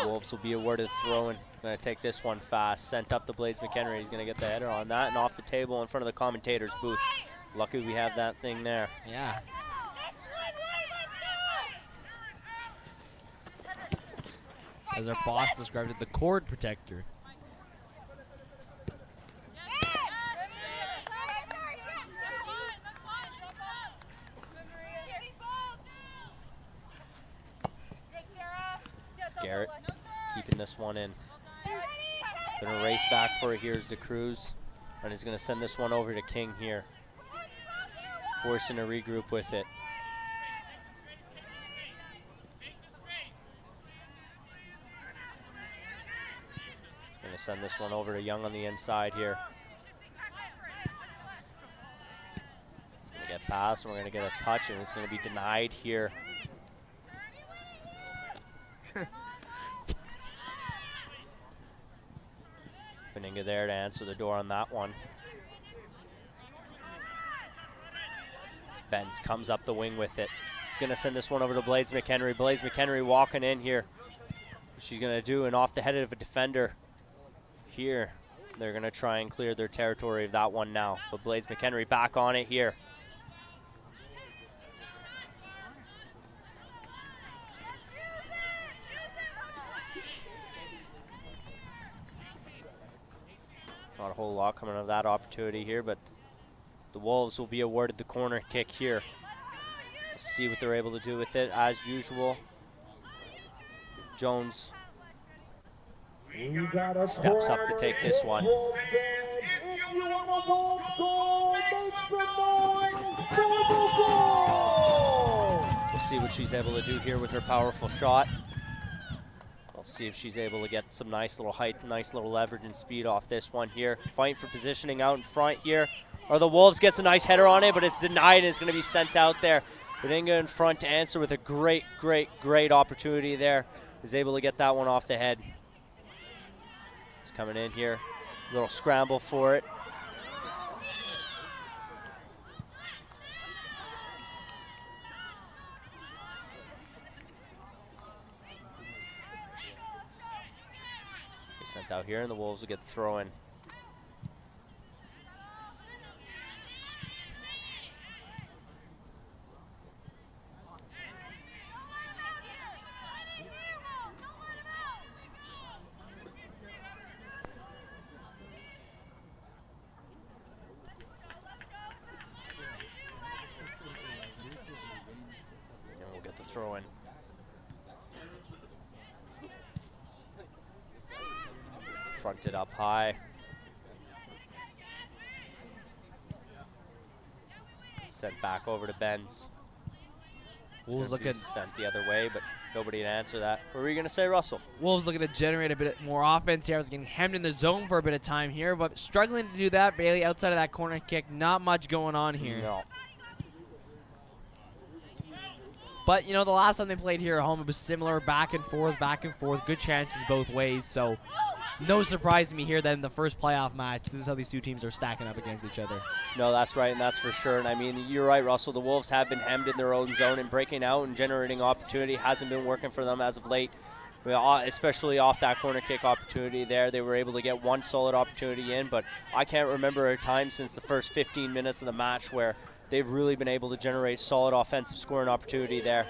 out. Wolves will be awarded throwing. Going to take this one fast. Sent up to Blades McHenry. He's going to get the header on that and off the table in front of the commentator's booth. Lucky we have that thing there.
Yeah. As our boss described it, the cord protector.
Garrett keeping this one in. Gonna race back for it. Here's DeCruz, and he's gonna send this one over to King here. Forcing a regroup with it. He's gonna send this one over to Young on the inside here. It's gonna get past, and we're gonna get a touch, and it's gonna be denied here. Beninga there to answer the door on that one. Benz comes up the wing with it. He's going to send this one over to Blades McHenry. Blades McHenry walking in here. She's going to do an off the head of a defender here. They're going to try and clear their territory of that one now. But Blades McHenry back on it here. Not a whole lot coming out of that opportunity here, but the Wolves will be awarded the corner kick here. Let's see what they're able to do with it as usual. Jones steps up to take this one. We'll see what she's able to do here with her powerful shot. We'll see if she's able to get some nice little height, nice little leverage and speed off this one here. Fighting for positioning out in front here. Or the Wolves gets a nice header on it, but it's denied and it's going to be sent out there. Beninga in front to answer with a great, great, great opportunity there. Is able to get that one off the head. He's coming in here. Little scramble for it. He's sent out here and the Wolves will get the throw in. Throw in. Fronted up high. Sent back over to Benz.
Wolves looking
sent the other way, but nobody to answer that. What were you going to say, Russell?
Wolves looking to generate a bit more offense here. They're getting hemmed in the zone for a bit of time here, but struggling to do that. Bailey outside of that corner kick. Not much going on here.
No.
But, you know, the last time they played here at home, it was similar, back and forth, good chances both ways. So, no surprise to me here that in the first playoff match, this is how these two teams are stacking up against each other.
No, that's right, and that's for sure. And I mean, you're right, Russell. The Wolves have been hemmed in their own zone, and breaking out and generating opportunity hasn't been working for them as of late. Especially off that corner kick opportunity there. They were able to get one solid opportunity in, but I can't remember a time since the first 15 minutes of the match where they've really been able to generate solid offensive scoring opportunity there.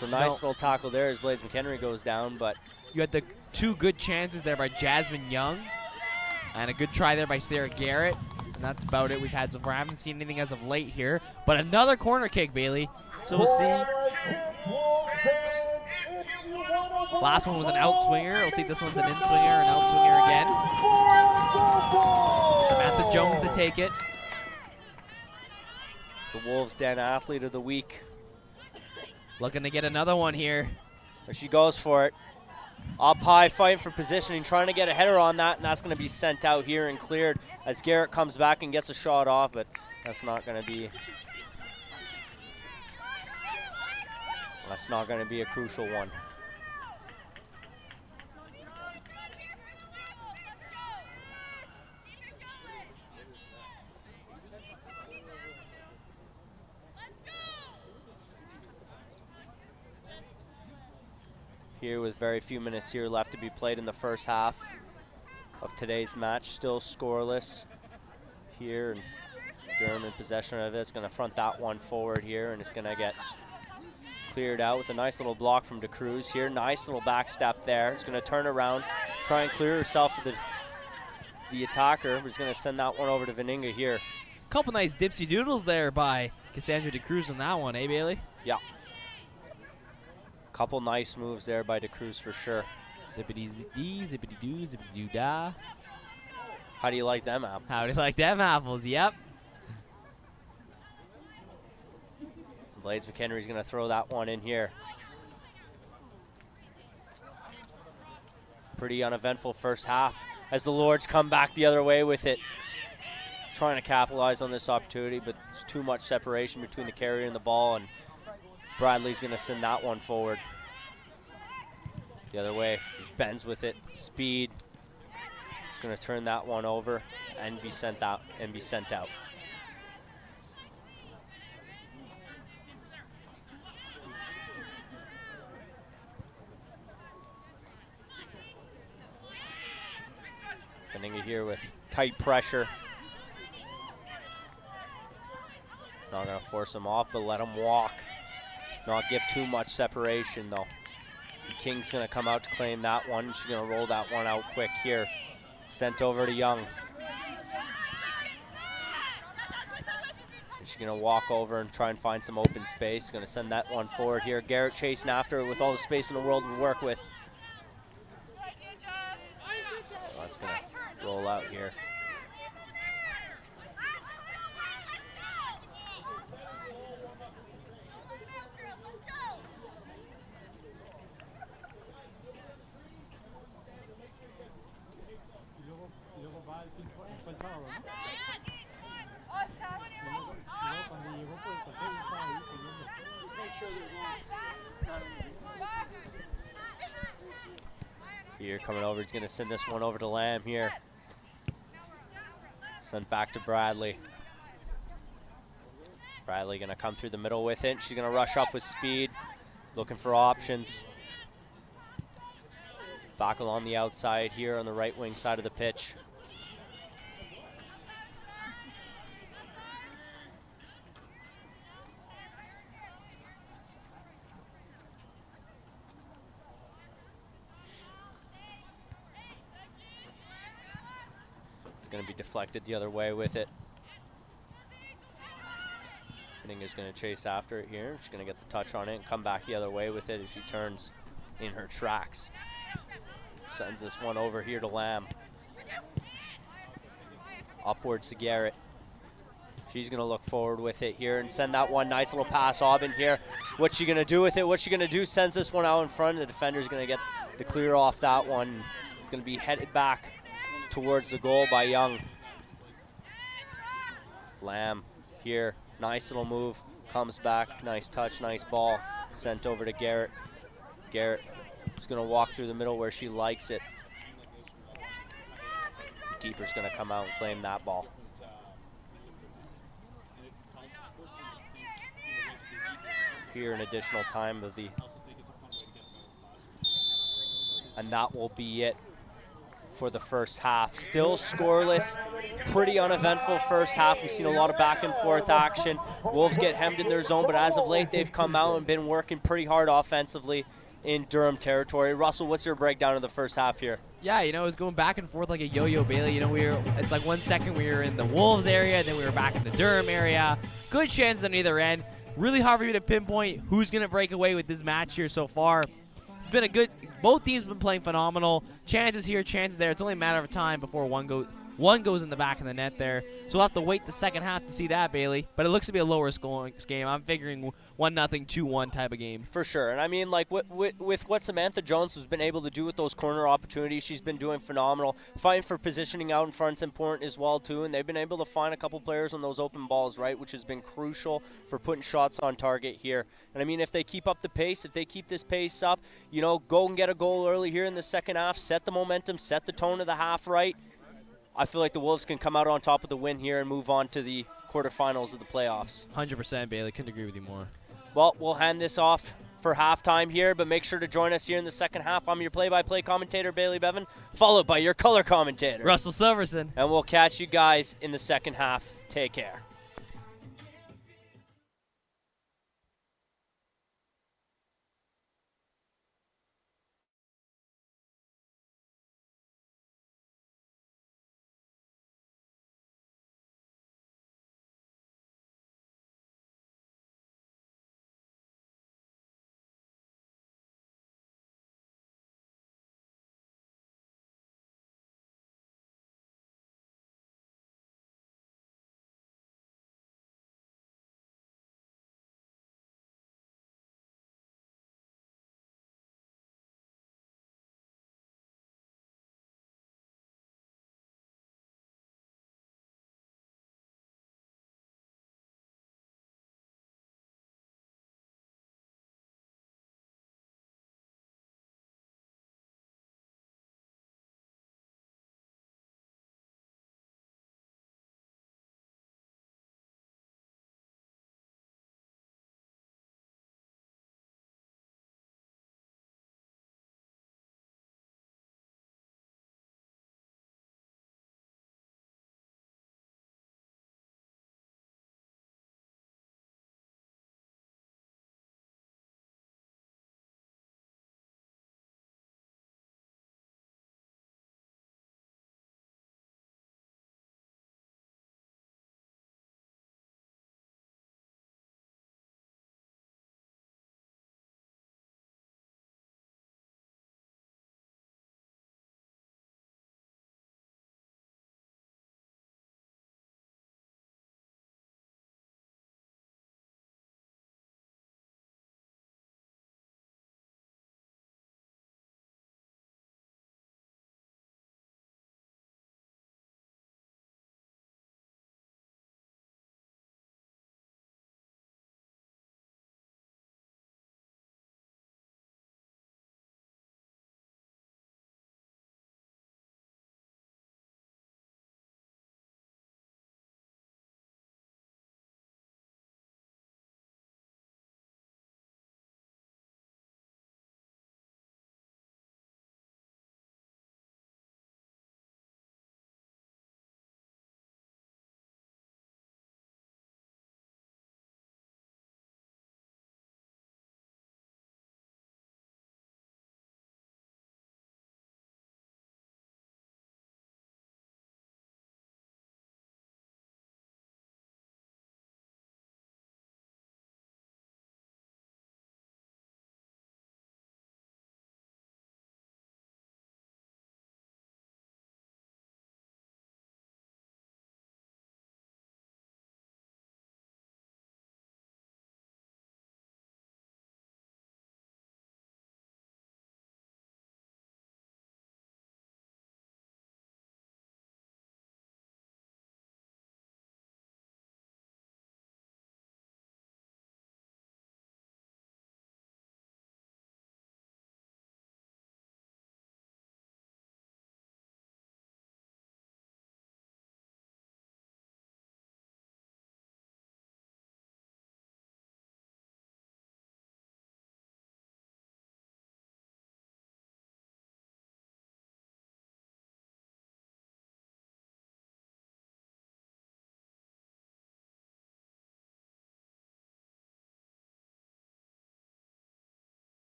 So nice little tackle there as Blades McHenry goes down, but
you had the two good chances there by Jasmine Young and a good try there by Sarah Garrett. And that's about it we've had so far. I haven't seen anything as of late here, but another corner kick, Bailey. So we'll see. Last one was an out swinger. We'll see if this one's an in swinger, an out swinger again. Samantha Jones to take it.
The Wolves' Den Athlete of the Week.
Looking to get another one here.
There she goes for it. Up high, fighting for positioning, trying to get a header on that, and that's going to be sent out here and cleared as Garrett comes back and gets a shot off, but that's not going to be a crucial one. here with very few minutes here left to be played in the first half of today's match. Still scoreless here, and Durham in possession of it. It's going to front that one forward here, and it's going to get cleared out with a nice little block from DeCruz here. Nice little back step there. It's going to turn around, try and clear herself of the attacker. He's going to send that one over to Veninga here.
Couple nice dipsy doodles there by Cassandra DeCruz on that one, eh, Bailey?
Yeah. Couple nice moves there by DeCruz for sure.
Zippity-dee, zippity-doo, zippity-doo-dah.
How do you like them apples?
How do you like them apples? Yep.
Blades McHenry's going to throw that one in here. Pretty uneventful first half as the Lords come back the other way with it. Trying to capitalize on this opportunity, but there's too much separation between the carrier and the ball, and Bradley's going to send that one forward. The other way is Benz with it. Speed. He's going to turn that one over and be sent out. Veninga here with tight pressure. Not going to force him off, but let him walk. Not give too much separation, though. And King's going to come out to claim that one. She's going to roll that one out quick here. Sent over to Young. She's going to walk over and try and find some open space. Going to send that one forward here. Garrett chasing after it with all the space in the world to work with. That's going to roll out here. Here coming over, he's going to send this one over to Lamb here. Sent back to Bradley. Bradley going to come through the middle with it. She's going to rush up with speed, looking for options. Back along the outside here on the right wing side of the pitch. Going to be deflected the other way with it. Veninga's going to chase after it here. She's going to get the touch on it and come back the other way with it as she turns in her tracks. Sends this one over here to Lamb. Upwards to Garrett. She's going to look forward with it here and send that one. Nice little pass off in here. What's she going to do with it? What's she going to do? Sends this one out in front. The defender's going to get the clear off that one. It's going to be headed back towards the goal by Young. Lamb here, nice little move, comes back, nice touch, nice ball, sent over to Garrett. Garrett is going to walk through the middle where she likes it. The keeper's going to come out and claim that ball. Here an additional time of the, and that will be it for the first half. Still scoreless, pretty uneventful first half. We've seen a lot of back and forth action. Wolves get hemmed in their zone, but as of late they've come out and been working pretty hard offensively in Durham territory. Russell, what's your breakdown of the first half here?
Yeah, you know, it was going back and forth like a yo-yo, Bailey. You know, it's like 1 second we were in the Wolves area, then we were back in the Durham area. Good chances on either end. Really hard for me to pinpoint who's going to break away with this match here so far. It's been a good, both teams have been playing phenomenal. Chances here, chances there. It's only a matter of time before one goes in the back of the net there. So we'll have to wait the second half to see that, Bailey. But it looks to be a lower scoring game. I'm figuring 1-0, 2-1 type of game.
For sure. And I mean, like, with what Samantha Jones has been able to do with those corner opportunities, she's been doing phenomenal. Fighting for positioning out in front is important as well, too. And they've been able to find a couple players on those open balls, right, which has been crucial for putting shots on target here. And I mean, if they keep up the pace, if they keep this pace up, you know, go and get a goal early here in the second half, set the momentum, set the tone of the half right, I feel like the Wolves can come out on top of the win here and move on to the quarterfinals of the playoffs.
100%, Bailey. Couldn't agree with you more.
Well, we'll hand this off for halftime here, but make sure to join us here in the second half. I'm your play-by-play commentator, Bailey Bevan, followed by your color commentator,
Russell Silverson.
And we'll catch you guys in the second half. Take care.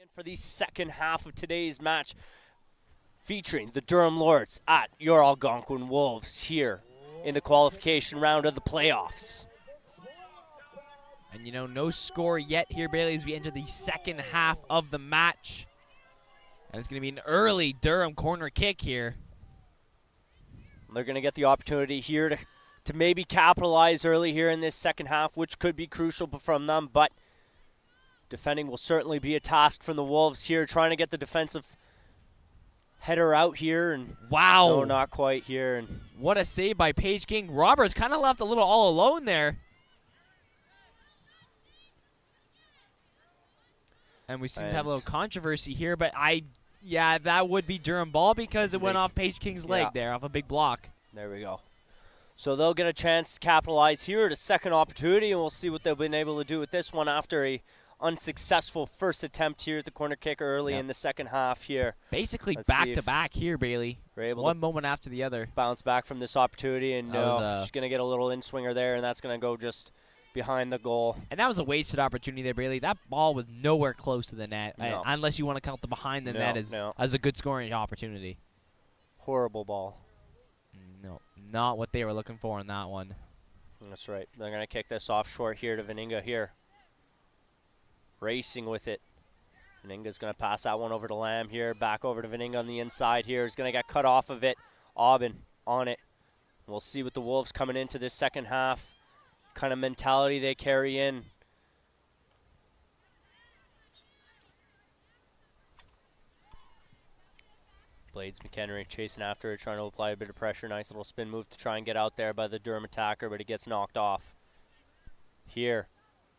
In for the second half of today's match, featuring the Durham Lords at your Algonquin Wolves here in the qualification round of the playoffs.
And you know, no score yet here, Bailey, as we enter the second half of the match. And it's going to be an early Durham corner kick here.
They're going to get the opportunity here to maybe capitalize early here in this second half, which could be crucial from them, but defending will certainly be a task from the Wolves here, trying to get the defensive header out here. And
wow.
No, not quite here. And
what a save by Paige King. Roberts kind of left a little all alone there. And we seem to have a little controversy here, but yeah, that would be Durham ball because it went off Paige King's leg there, off a big block.
There we go. So they'll get a chance to capitalize here at a second opportunity, and we'll see what they've been able to do with this one after a unsuccessful first attempt here at the corner kick early in the second half here.
Basically back-to-back here, Bailey. One moment after the other.
Bounce back from this opportunity, and she's going to get a little in-swinger there, and that's going to go just behind the goal.
And that was a wasted opportunity there, Bailey. That ball was nowhere close to the net, unless you want to count the behind the net as a good scoring opportunity.
Horrible ball.
No, not what they were looking for in that one.
That's right. They're going to kick this off short here to Veninga here. Racing with it. Veninga's going to pass that one over to Lamb here. Back over to Veninga on the inside here. He's going to get cut off of it. Aubin on it. We'll see what the Wolves coming into this second half kind of mentality they carry in. Blades McHenry chasing after it, trying to apply a bit of pressure. Nice little spin move to try and get out there by the Durham attacker, but it gets knocked off. Here,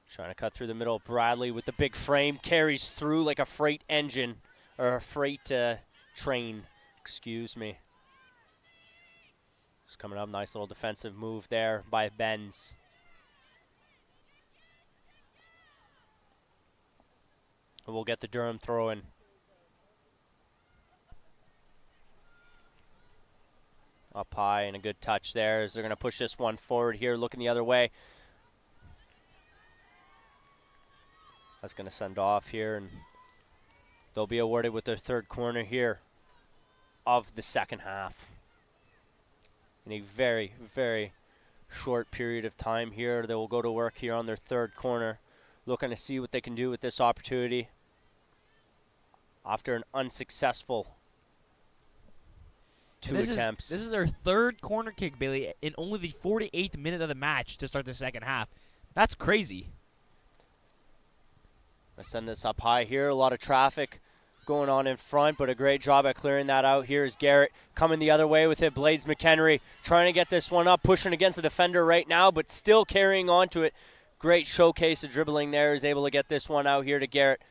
trying to cut through the middle. Bradley with the big frame, carries through like a freight engine, or a freight train, excuse me. It's coming up, nice little defensive move there by Benz. We'll get the Durham throw in. Up high and a good touch there as they're going to push this one forward here, looking the other way. That's going to send off here, and they'll be awarded with their third corner here of the second half. In a very, very short period of time here, they will go to work here on their third corner, looking to see what they can do with this opportunity after an unsuccessful two attempts.
This is their third corner kick, Bailey, in only the 48th minute of the match to start the second half. That's crazy.
I send this up high here. A lot of traffic going on in front, but a great job at clearing that out. Here's Garrett coming the other way with it. Blades McHenry trying to get this one up, pushing against the defender right now, but still carrying on to it. Great showcase of dribbling there. Is able to get this one out here to Garrett.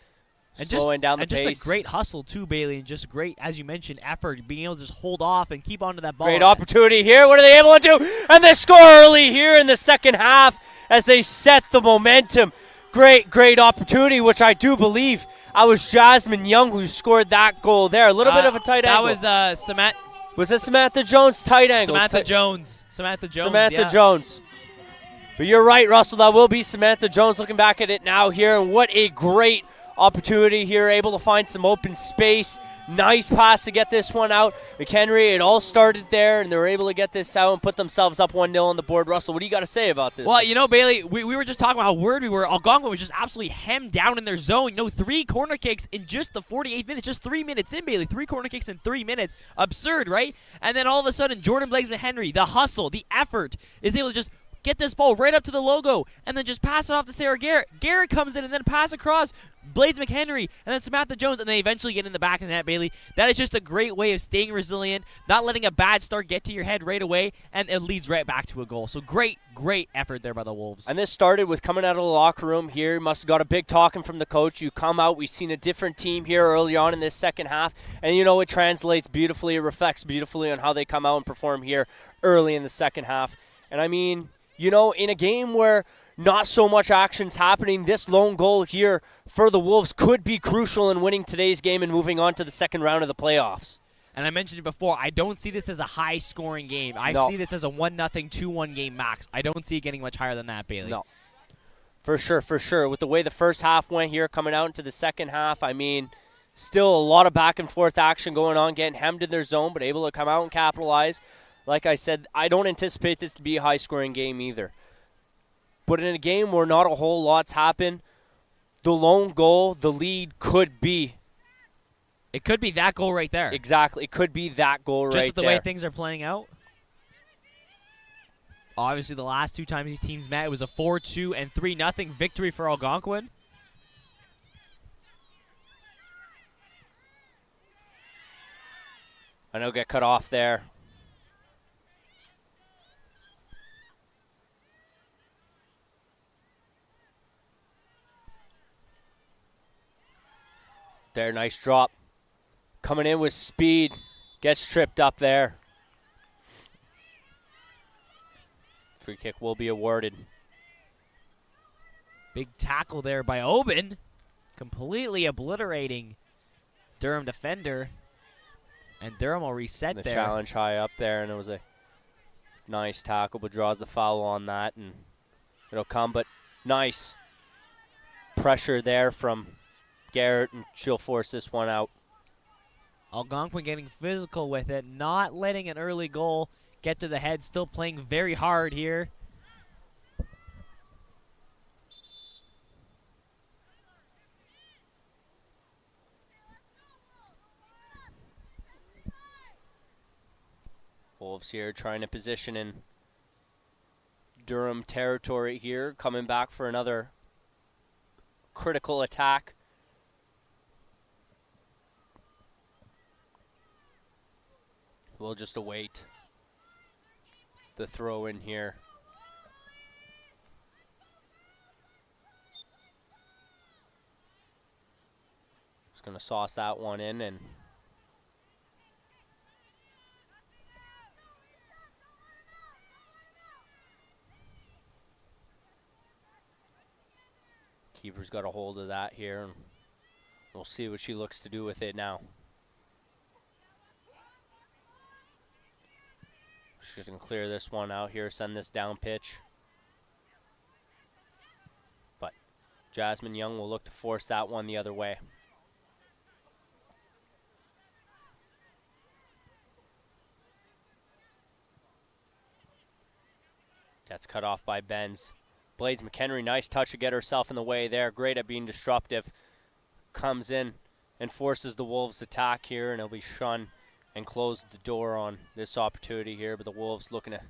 And
slowing down the pace.
Just a great hustle too, Bailey, and just great, as you mentioned, effort, being able to just hold off and keep onto that ball.
Great opportunity here. What are they able to do? And they score early here in the second half as they set the momentum. Great opportunity, which I do believe was Jasmine Young who scored that goal there. A little bit of a tight angle.
That was Samantha.
Was it Samantha Jones? Tight angle.
Samantha Jones.
Jones. But you're right, Russell. That will be Samantha Jones. Looking back at it now here, and what a great opportunity here, able to find some open space. Nice pass to get this one out. McHenry, it all started there, and they were able to get this out and put themselves up 1-0 on the board. Russell, what do you got to say about this?
Well, you know, Bailey, we were just talking about how worried we were. Algonquin was just absolutely hemmed down in their zone. You know, 3 corner kicks in just the 48 minutes, just 3 minutes in, Bailey. 3 corner kicks in 3 minutes. Absurd, right? And then all of a sudden, Jordan Blades McHenry, the hustle, the effort, is able to just get this ball right up to the logo and then just pass it off to Sarah Garrett. Garrett comes in and then pass across Blades McHenry and then Samantha Jones, and they eventually get in the back of the net, Bailey. That is just a great way of staying resilient, not letting a bad start get to your head right away, and it leads right back to a goal. So great effort there by the Wolves.
And this started with coming out of the locker room here. Must have got a big talking from the coach. You come out, we've seen a different team here early on in this second half, and you know it translates beautifully. It reflects beautifully on how they come out and perform here early in the second half. And I mean, you know, in a game where not so much action's happening, this lone goal here for the Wolves could be crucial in winning today's game and moving on to the second round of the playoffs.
And I mentioned it before, I don't see this as a high-scoring game. I see this as a 1-0, 2-1 game max. I don't see it getting much higher than that, Bailey.
No. For sure, for sure. With the way the first half went here, coming out into the second half, I mean, still a lot of back and forth action going on, getting hemmed in their zone, but able to come out and capitalize. Like I said, I don't anticipate this to be a high-scoring game either. But in a game where not a whole lot's happened, the lone goal, the lead could be.
It could be that goal right there.
Exactly. It could be that goal right there.
Just with the way things are playing out. Obviously, the last two times these teams met, it was a 4-2 and 3-0 victory for Algonquin.
I know get cut off there. There, nice drop. Coming in with speed. Gets tripped up there. Free kick will be awarded.
Big tackle there by Oben. Completely obliterating Durham defender. And Durham will reset
the
there.
Challenge high up there, and it was a nice tackle, but draws the foul on that, and it'll come. But nice pressure there from Garrett, and she'll force this one out.
Algonquin getting physical with it, not letting an early goal get to the head, still playing very hard here.
Wolves here trying to position in Durham territory here, coming back for another critical attack. We'll just await the throw in here. Just going to sauce that one in and keeper's got a hold of that here, and we'll see what she looks to do with it now. She's going to clear this one out here, send this down pitch. But Jasmine Young will look to force that one the other way. That's cut off by Benz. Blades McHenry, nice touch to get herself in the way there. Great at being disruptive. Comes in and forces the Wolves' attack here, and it'll be shunned and close the door on this opportunity here. But the Wolves looking to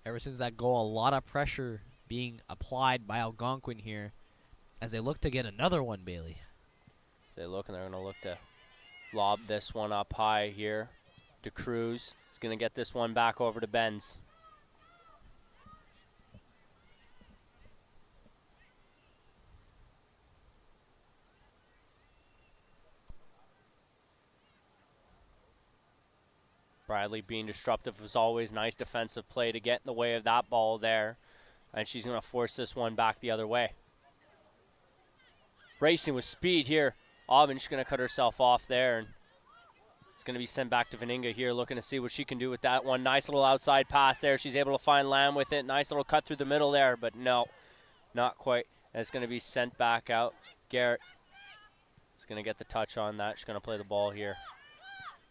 Ever since that goal, a lot of pressure being applied by Algonquin here as they look to get another one, Bailey.
They look, and they're going to look to lob this one up high here. DeCruz is going to get this one back over to Benz. Bradley being disruptive as always. Nice defensive play to get in the way of that ball there. And she's going to force this one back the other way. Racing with speed here. Auburn's going to cut herself off there. And it's going to be sent back to Veninga here, looking to see what she can do with that one. Nice little outside pass there. She's able to find Lamb with it. Nice little cut through the middle there, but no, not quite. And it's going to be sent back out. Garrett is going to get the touch on that. She's going to play the ball here.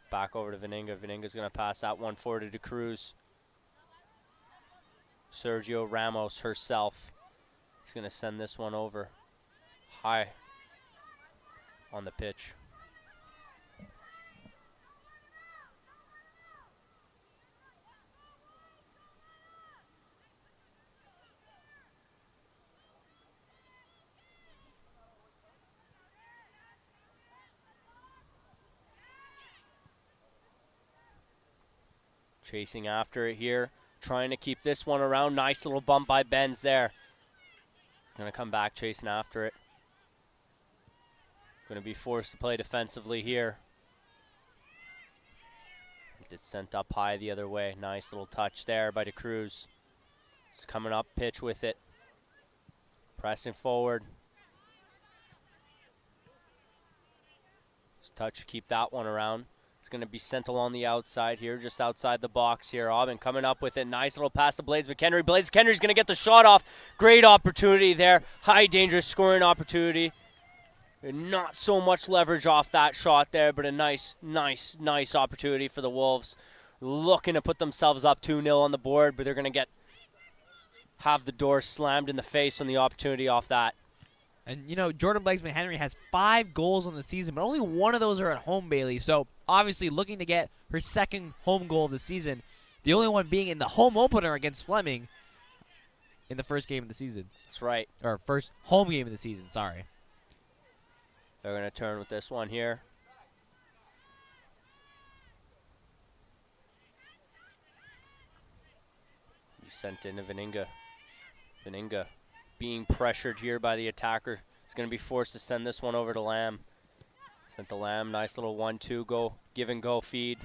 Back over to Veninga. Veninga's going to pass that one forward to DeCruz. Sergio Ramos herself is going to send this one over high on the pitch. Chasing after it here, trying to keep this one around. Nice little bump by Benz there. Going to come back chasing after it. Going to be forced to play defensively here. It's sent up high the other way. Nice little touch there by DeCruz. It's coming up pitch with it. Pressing forward. Just touch to keep that one around. It's going to be sent along the outside here, just outside the box here. Aubin coming up with it. Nice little pass to Blades McHenry. Blades McHenry's going to get the shot off. Great opportunity there. High dangerous scoring opportunity. Not so much leverage off that shot there, but a nice opportunity for the Wolves. Looking to put themselves up 2-0 on the board, but they're going to have the door slammed in the face on the opportunity off that.
And, you know, Jordan Blades McHenry has 5 goals on the season, but only 1 of those are at home, Bailey. So, obviously, looking to get her 2nd home goal of the season, the only one being in the home opener against Fleming in the first game of the season.
That's right.
Or first home game of the season, sorry.
They're going to turn with this one here. You sent in to Veninga. Veninga being pressured here by the attacker. He's going to be forced to send this one over to Lamb. Sent to Lamb. Nice little 1-2 go, give and go feed.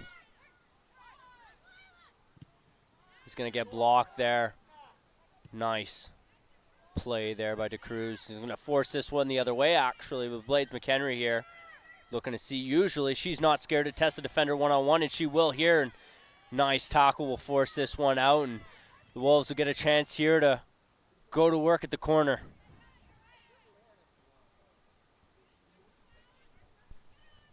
He's going to get blocked there. Nice play there by DeCruz. He's going to force this one the other way, actually, with Blades McHenry here. Looking to see, usually she's not scared to test a defender one-on-one, and she will here. And nice tackle will force this one out, and the Wolves will get a chance here to go to work at the corner.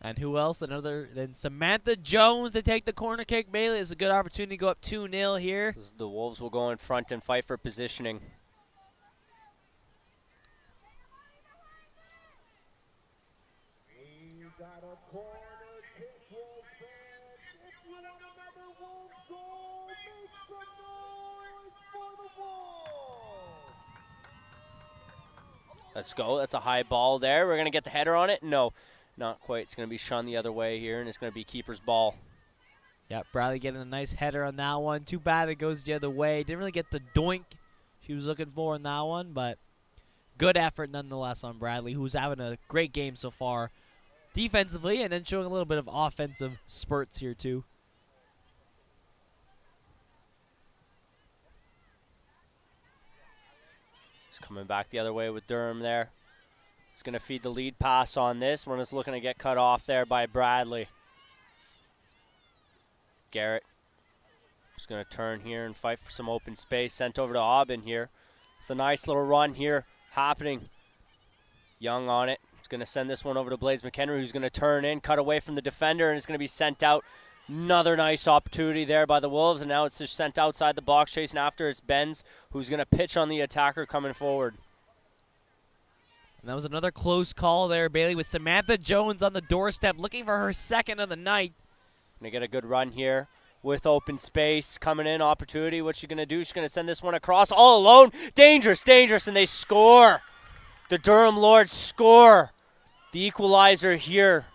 And who else other than Samantha Jones to take the corner kick, Bailey? It's a good opportunity to go up 2-0 here.
The Wolves will go in front and fight for positioning. Let's go. That's a high ball there. We're going to get the header on it. No, not quite. It's going to be shun the other way here, and it's going to be keeper's ball.
Yeah, Bradley getting a nice header on that one. Too bad it goes the other way. Didn't really get the doink she was looking for in that one, but good effort nonetheless on Bradley, who's having a great game so far defensively and then showing a little bit of offensive spurts here too.
Coming back the other way with Durham there. He's going to feed the lead pass on this. One is looking to get cut off there by Bradley. Garrett is going to turn here and fight for some open space. Sent over to Aubin here. It's a nice little run here happening. Young on it. He's going to send this one over to Blades McHenry, who's going to turn in, cut away from the defender, and it's going to be sent out. Another nice opportunity there by the Wolves, and now it's just sent outside the box, chasing after. It's Benz, who's going to pitch on the attacker coming forward.
And that was another close call there, Bailey, with Samantha Jones on the doorstep, looking for her 2nd of the night.
Going to get a good run here with open space. Coming in, opportunity. What's she going to do? She's going to send this one across all alone. Dangerous, and they score. The Durham Lords score. The equalizer here.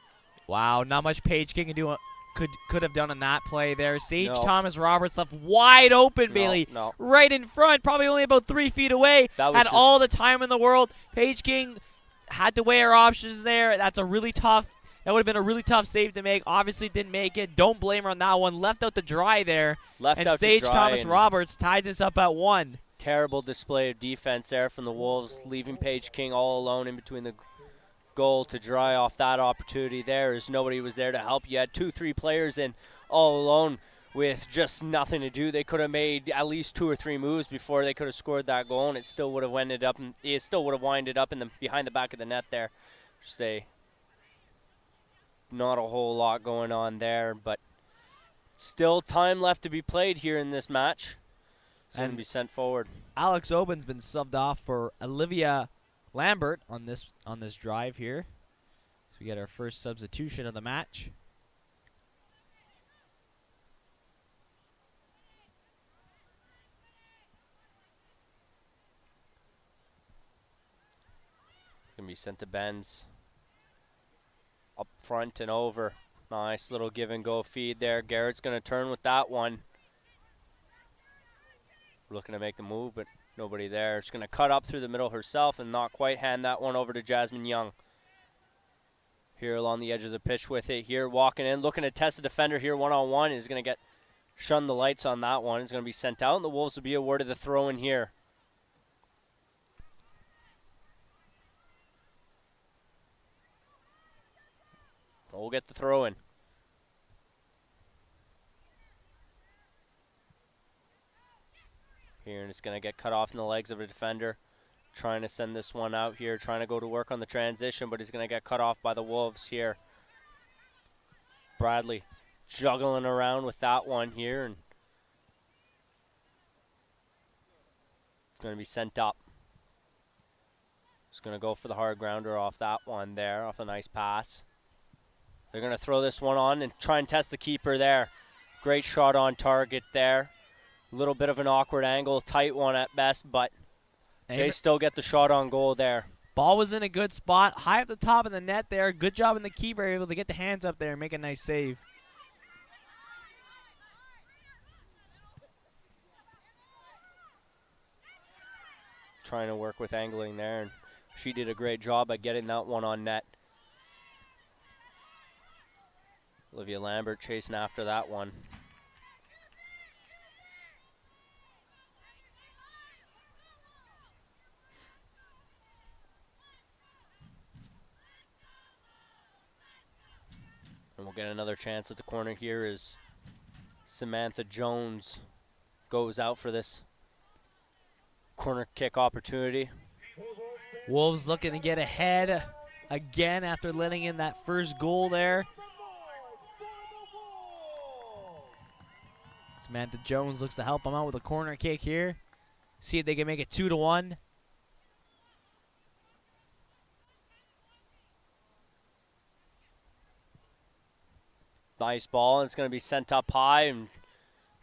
Wow, not much Paige King could have done on that play there. Sage
No.
Thomas Roberts left wide open, Bailey.
No.
Right in front, probably only about 3 feet away.
That was
Had
just
all the time in the world. Paige King had to weigh her options there. That would have been a really tough save to make. Obviously didn't make it. Don't blame her on that one. Left out to dry there.
Left out
Sage
to dry.
Thomas Roberts ties us up at 1.
Terrible display of defense there from the Wolves, leaving Paige King all alone in between the goal to dry off that opportunity there, as nobody was there to help. You had 2-3 players in all alone with just nothing to do. They could have made at least 2 or 3 moves before they could have scored that goal, and it still would have winded up in behind the back of the net there. Just not a whole lot going on there, but still time left to be played here in this match. It's going to be sent forward.
Alex Oben's been subbed off for Olivia Lambert on this drive here. So we get our first substitution of the match.
Going to be sent to Benz. Up front and over. Nice little give and go feed there. Garrett's going to turn with that one. Looking to make the move, but nobody there. She's going to cut up through the middle herself and not quite hand that one over to Jasmine Young. Here along the edge of the pitch with it. Here walking in, looking to test the defender here one-on-one. Is going to get shun the lights on that one. It's going to be sent out, and the Wolves will be awarded the throw in here. We'll get the throw in. and it's going to get cut off in the legs of a defender. Trying to send this one out here, trying to go to work on the transition, but he's going to get cut off by the Wolves here. Bradley juggling around with that one here, and it's going to be sent up. Just going to go for the hard grounder off that one there, off a nice pass. They're going to throw this one on and try and test the keeper there. Great shot on target there. A little bit of an awkward angle, tight one at best, but they still get the shot on goal there.
Ball was in a good spot, high at the top of the net there. Good job in the keeper, able to get the hands up there and make a nice save.
Trying to work with angling there, and she did a great job at getting that one on net. Olivia Lambert chasing after that one. And we'll get another chance at the corner here as Samantha Jones goes out for this corner kick opportunity.
Wolves looking to get ahead again after letting in that first goal there. Samantha Jones looks to help them out with a corner kick here. See if they can make it 2-1.
Nice ball, and it's going to be sent up high, and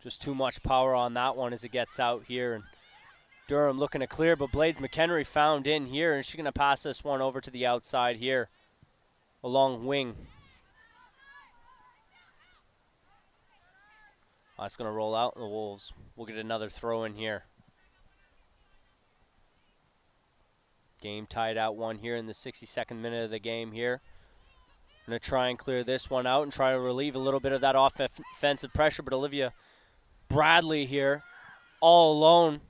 just too much power on that one as it gets out here. And Durham looking to clear, but Blades McHenry found in here, and she's going to pass this one over to the outside here, along wing. That's going to roll out, and the Wolves will get another throw in here. Game tied out 1 here in the 62nd minute of the game here. Going to try and clear this one out and try to relieve a little bit of that offensive pressure, but Olivia Bradley here all alone.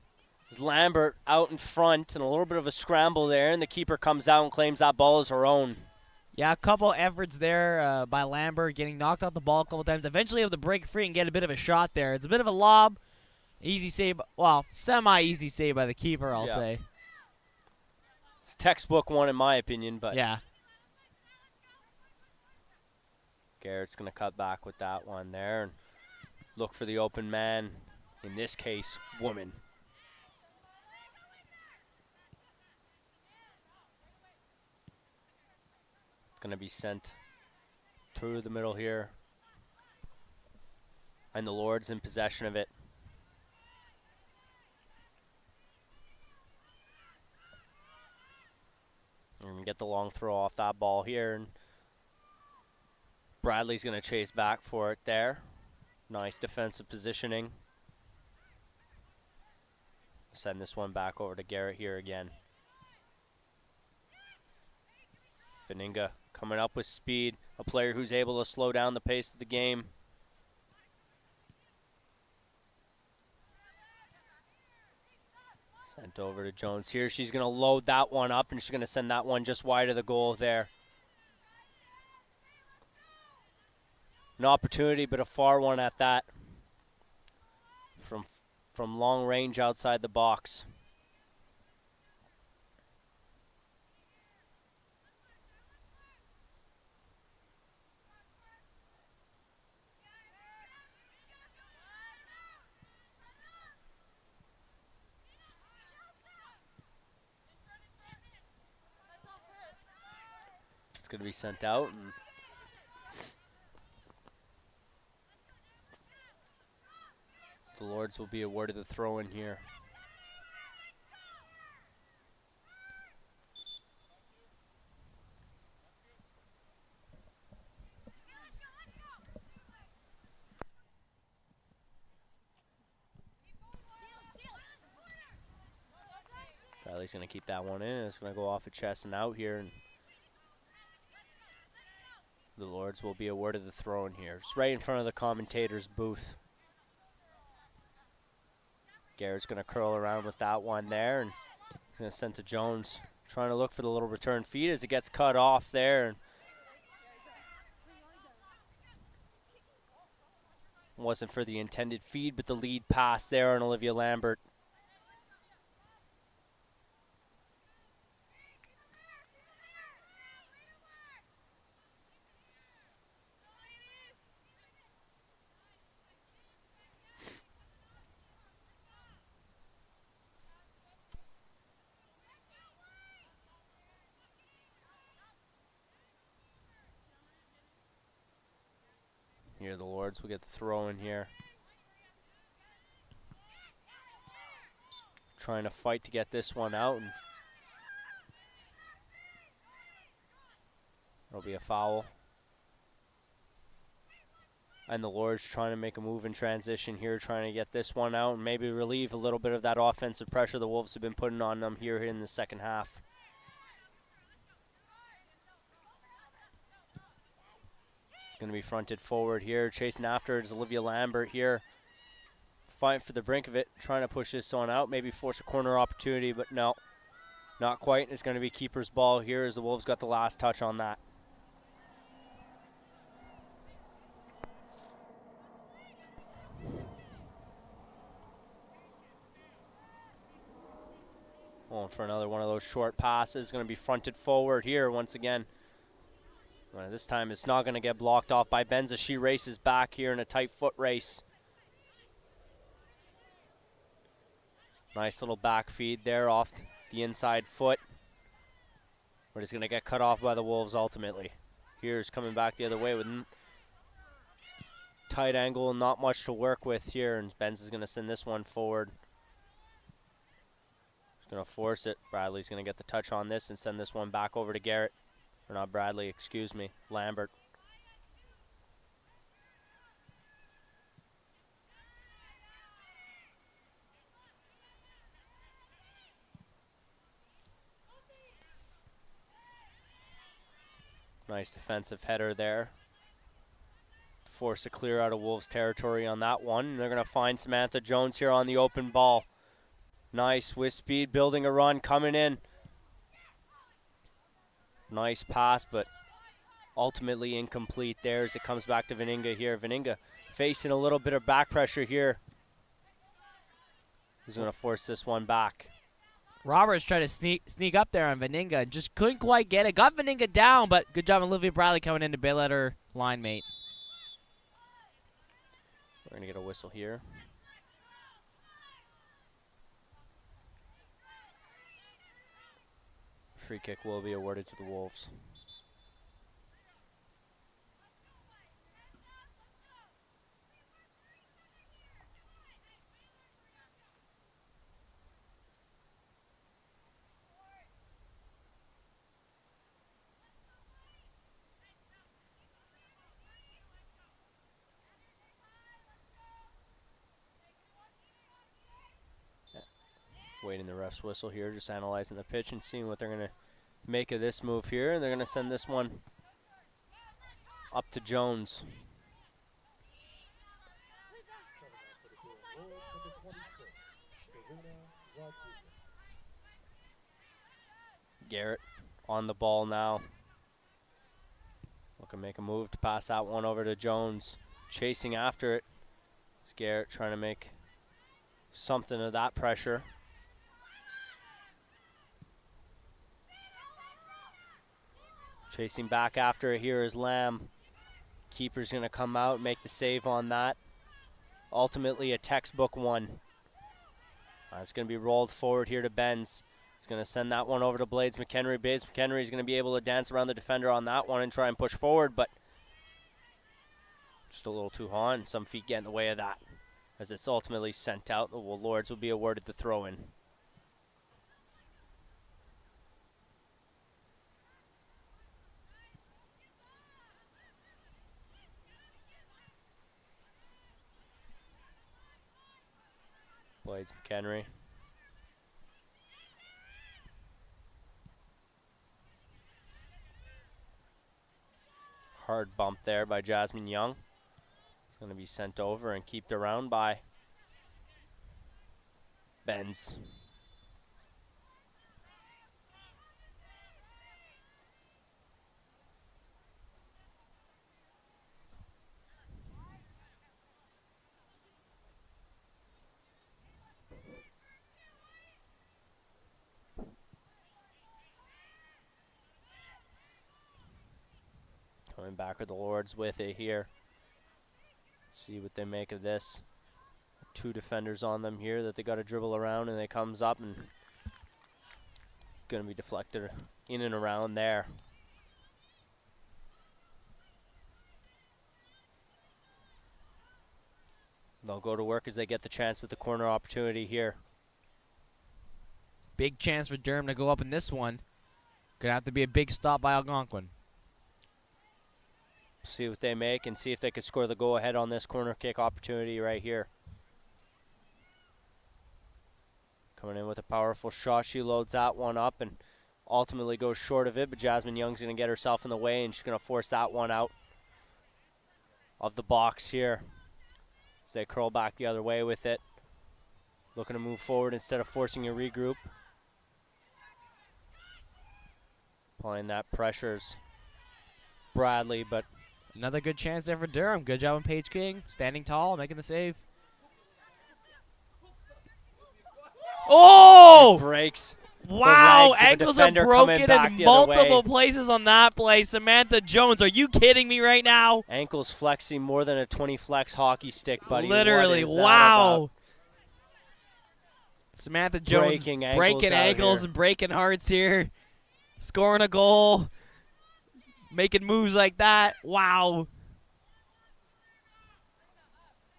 Lambert out in front, and a little bit of a scramble there, and the keeper comes out and claims that ball as her own.
Yeah, a couple efforts there by Lambert, getting knocked off the ball a couple times. Eventually able to break free and get a bit of a shot there. It's a bit of a lob. Easy save, well, semi-easy save by the keeper, I'll say.
It's textbook one in my opinion, but
yeah.
Garrett's going to cut back with that one there and look for the open man, in this case, woman. Going to be sent through the middle here. And the Lord's in possession of it. And we get the long throw off that ball here. And Bradley's going to chase back for it there. Nice defensive positioning. Send this one back over to Garrett here again. Veninga coming up with speed, a player who's able to slow down the pace of the game. Sent over to Jones here. She's going to load that one up, and she's going to send that one just wide of the goal there. An opportunity, but a far one at that. From long range outside the box. Going to be sent out, and the Lords will be awarded the throw in here. Riley's going to keep that one in. It's going to go off the chest and out here, and the Lords will be awarded the throw in here. It's right in front of the commentator's booth. Garrett's going to curl around with that one there, and he's going to send to Jones, trying to look for the little return feed as it gets cut off there. And wasn't for the intended feed, but the lead pass there on Olivia Lambert. Lords will get the throw in here. Trying to fight to get this one out. And it'll be a foul. And the Lords trying to make a move in transition here, trying to get this one out and maybe relieve a little bit of that offensive pressure the Wolves have been putting on them here in the second half. It's going to be fronted forward here. Chasing after it is Olivia Lambert here. Fighting for the brink of it, trying to push this one out, maybe force a corner opportunity, but no, not quite. It's going to be keeper's ball here as the Wolves got the last touch on that. Going for another one of those short passes. Going to be fronted forward here once again. Well, this time it's not going to get blocked off by Benza. She races back here in a tight foot race. Nice little back feed there off the inside foot. But it's going to get cut off by the Wolves ultimately. Here's coming back the other way with tight angle and not much to work with here. And Benz is going to send this one forward. He's going to force it. Bradley's going to get the touch on this and send this one back over to Garrett. Or not Bradley, excuse me, Lambert. Nice defensive header there. Force to clear out of Wolves territory on that one. And they're going to find Samantha Jones here on the open ball. Nice with speed, building a run, coming in. Nice pass, but ultimately incomplete there as it comes back to Veninga here. Veninga facing a little bit of back pressure here. He's going to force this one back.
Roberts tried to sneak up there on Veninga. Just couldn't quite get it. Got Veninga down, but good job Olivia Bradley coming in to bail out her line mate.
We're going to get a whistle here. Free kick will be awarded to the Wolves. Waiting the ref's whistle here, just analyzing the pitch and seeing what they're going to make of this move here. And they're going to send this one up to Jones. Garrett on the ball now. Looking to make a move to pass that one over to Jones. Chasing after it. It's Garrett trying to make something of that pressure. Chasing back after it here is Lamb. Keeper's going to come out, make the save on that. Ultimately a textbook one. It's going to be rolled forward here to Benz. He's going to send that one over to Blades McHenry. Blades McHenry is going to be able to dance around the defender on that one and try and push forward, but just a little too high, and some feet get in the way of that. As it's ultimately sent out, the Lords will be awarded the throw-in. Blades McHenry. Hard bump there by Jasmine Young. It's going to be sent over and kept around by Benz. Coming back with the Lords with it here. See what they make of this. Two defenders on them here that they got to dribble around, and it comes up and going to be deflected in and around there. They'll go to work as they get the chance at the corner opportunity here.
Big chance for Durham to go up in this one. Gonna have to be a big stop by Algonquin.
See what they make and see if they can score the go-ahead on this corner kick opportunity right here. Coming in with a powerful shot. She loads that one up and ultimately goes short of it, but Jasmine Young's going to get herself in the way, and she's going to force that one out of the box here. As they curl back the other way with it. Looking to move forward instead of forcing a regroup. Applying that pressures Bradley, but
another good chance there for Durham. Good job on Paige King. Standing tall, making the save. Oh!
Breaks.
Wow, ankles are broken in multiple places on that play. Samantha Jones, are you kidding me right now?
Ankles flexing more than a 20 flex hockey stick, buddy.
Literally, wow. Samantha Jones
breaking
ankles and breaking hearts here. Scoring a goal. Making moves like that. Wow.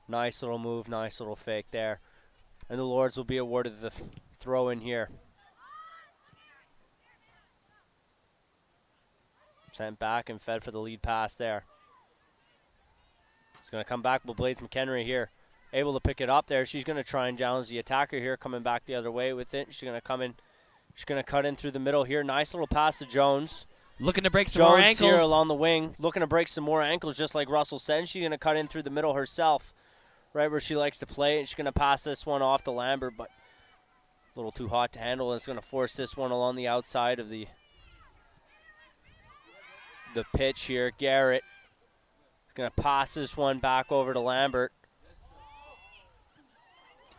Nice little move, nice little fake there. And the Lords will be awarded the throw in here. Sent back and fed for the lead pass there. It's going to come back with Blades McHenry here. Able to pick it up there. She's going to try and challenge the attacker here, coming back the other way with it. She's going to come in. She's going to cut in through the middle here. Nice little pass to Jones.
Looking to break some more ankles.
Jones here along the wing. Looking to break some more ankles, just like Russell said. She's going to cut in through the middle herself, right where she likes to play. And she's going to pass this one off to Lambert, but a little too hot to handle. And it's going to force this one along the outside of the pitch here. Garrett is going to pass this one back over to Lambert.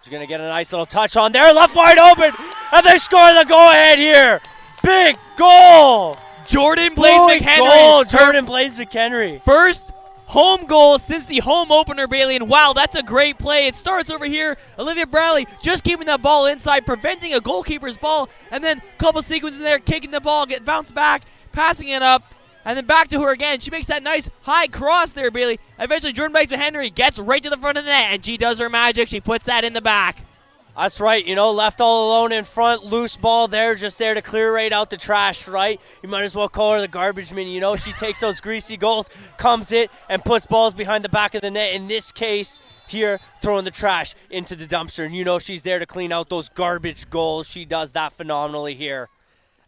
She's going to get a nice little touch on there. Left wide open. And they score the go-ahead here. Big goal.
Jordan Blades McHenry.
Goal. Jordan Blades McHenry.
First home goal since the home opener, Bailey. And wow, that's a great play. It starts over here. Olivia Bradley just keeping that ball inside, preventing a goalkeeper's ball. And then a couple sequences in there, kicking the ball, get bounced back, passing it up. And then back to her again. She makes that nice high cross there, Bailey. Eventually, Jordan Blades McHenry gets right to the front of the net, and she does her magic. She puts that in the back.
That's right. You know, left all alone in front. Loose ball there, just there to clear right out the trash, right? You might as well call her the garbage man. You know, she takes those greasy goals, comes in, and puts balls behind the back of the net. In this case, here, throwing the trash into the dumpster. And you know she's there to clean out those garbage goals. She does that phenomenally here.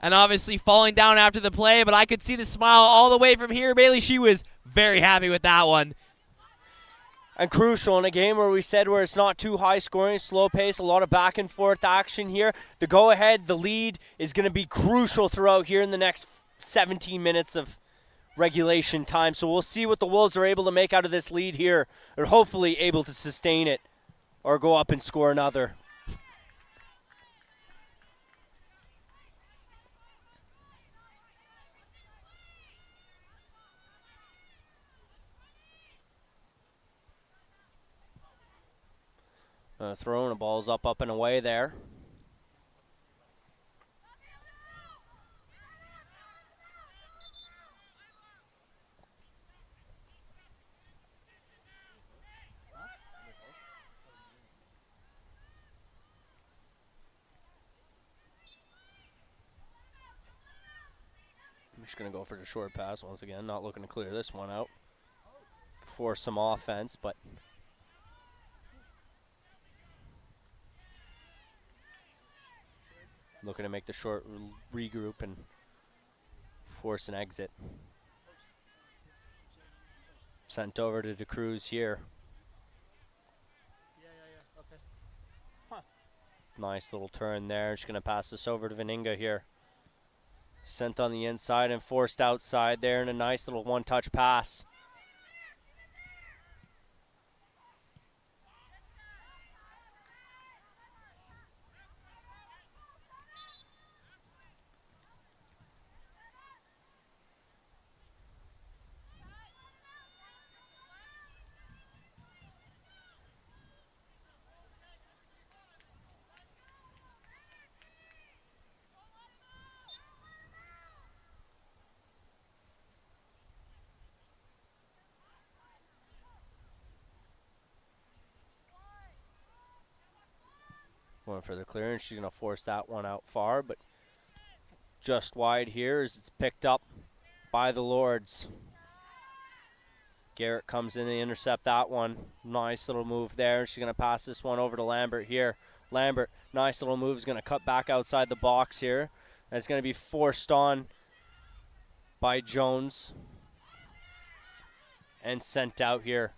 And obviously falling down after the play, but I could see the smile all the way from here, Bailey. She was very happy with that one.
And crucial in a game where we said where it's not too high scoring, slow pace, a lot of back and forth action here. The go ahead, the lead is going to be crucial throughout here in the next 17 minutes of regulation time. So we'll see what the Wolves are able to make out of this lead here, or hopefully able to sustain it or go up and score another. Throw and a ball's up and away there. I'm just going to go for the short pass once again. Not looking to clear this one out. Force some offense, but looking to make the short regroup and force an exit. Sent over to DeCruz here.
Okay. Huh.
Nice little turn there. Just going to pass this over to Veninga here. Sent on the inside and forced outside there, and a nice little one-touch pass. Going for the clearance. She's going to force that one out far, but just wide here as it's picked up by the Lords. Garrett comes in to intercept that one. Nice little move there. She's going to pass this one over to Lambert here. Lambert, nice little move, is going to cut back outside the box here. And it's going to be forced on by Jones and sent out here.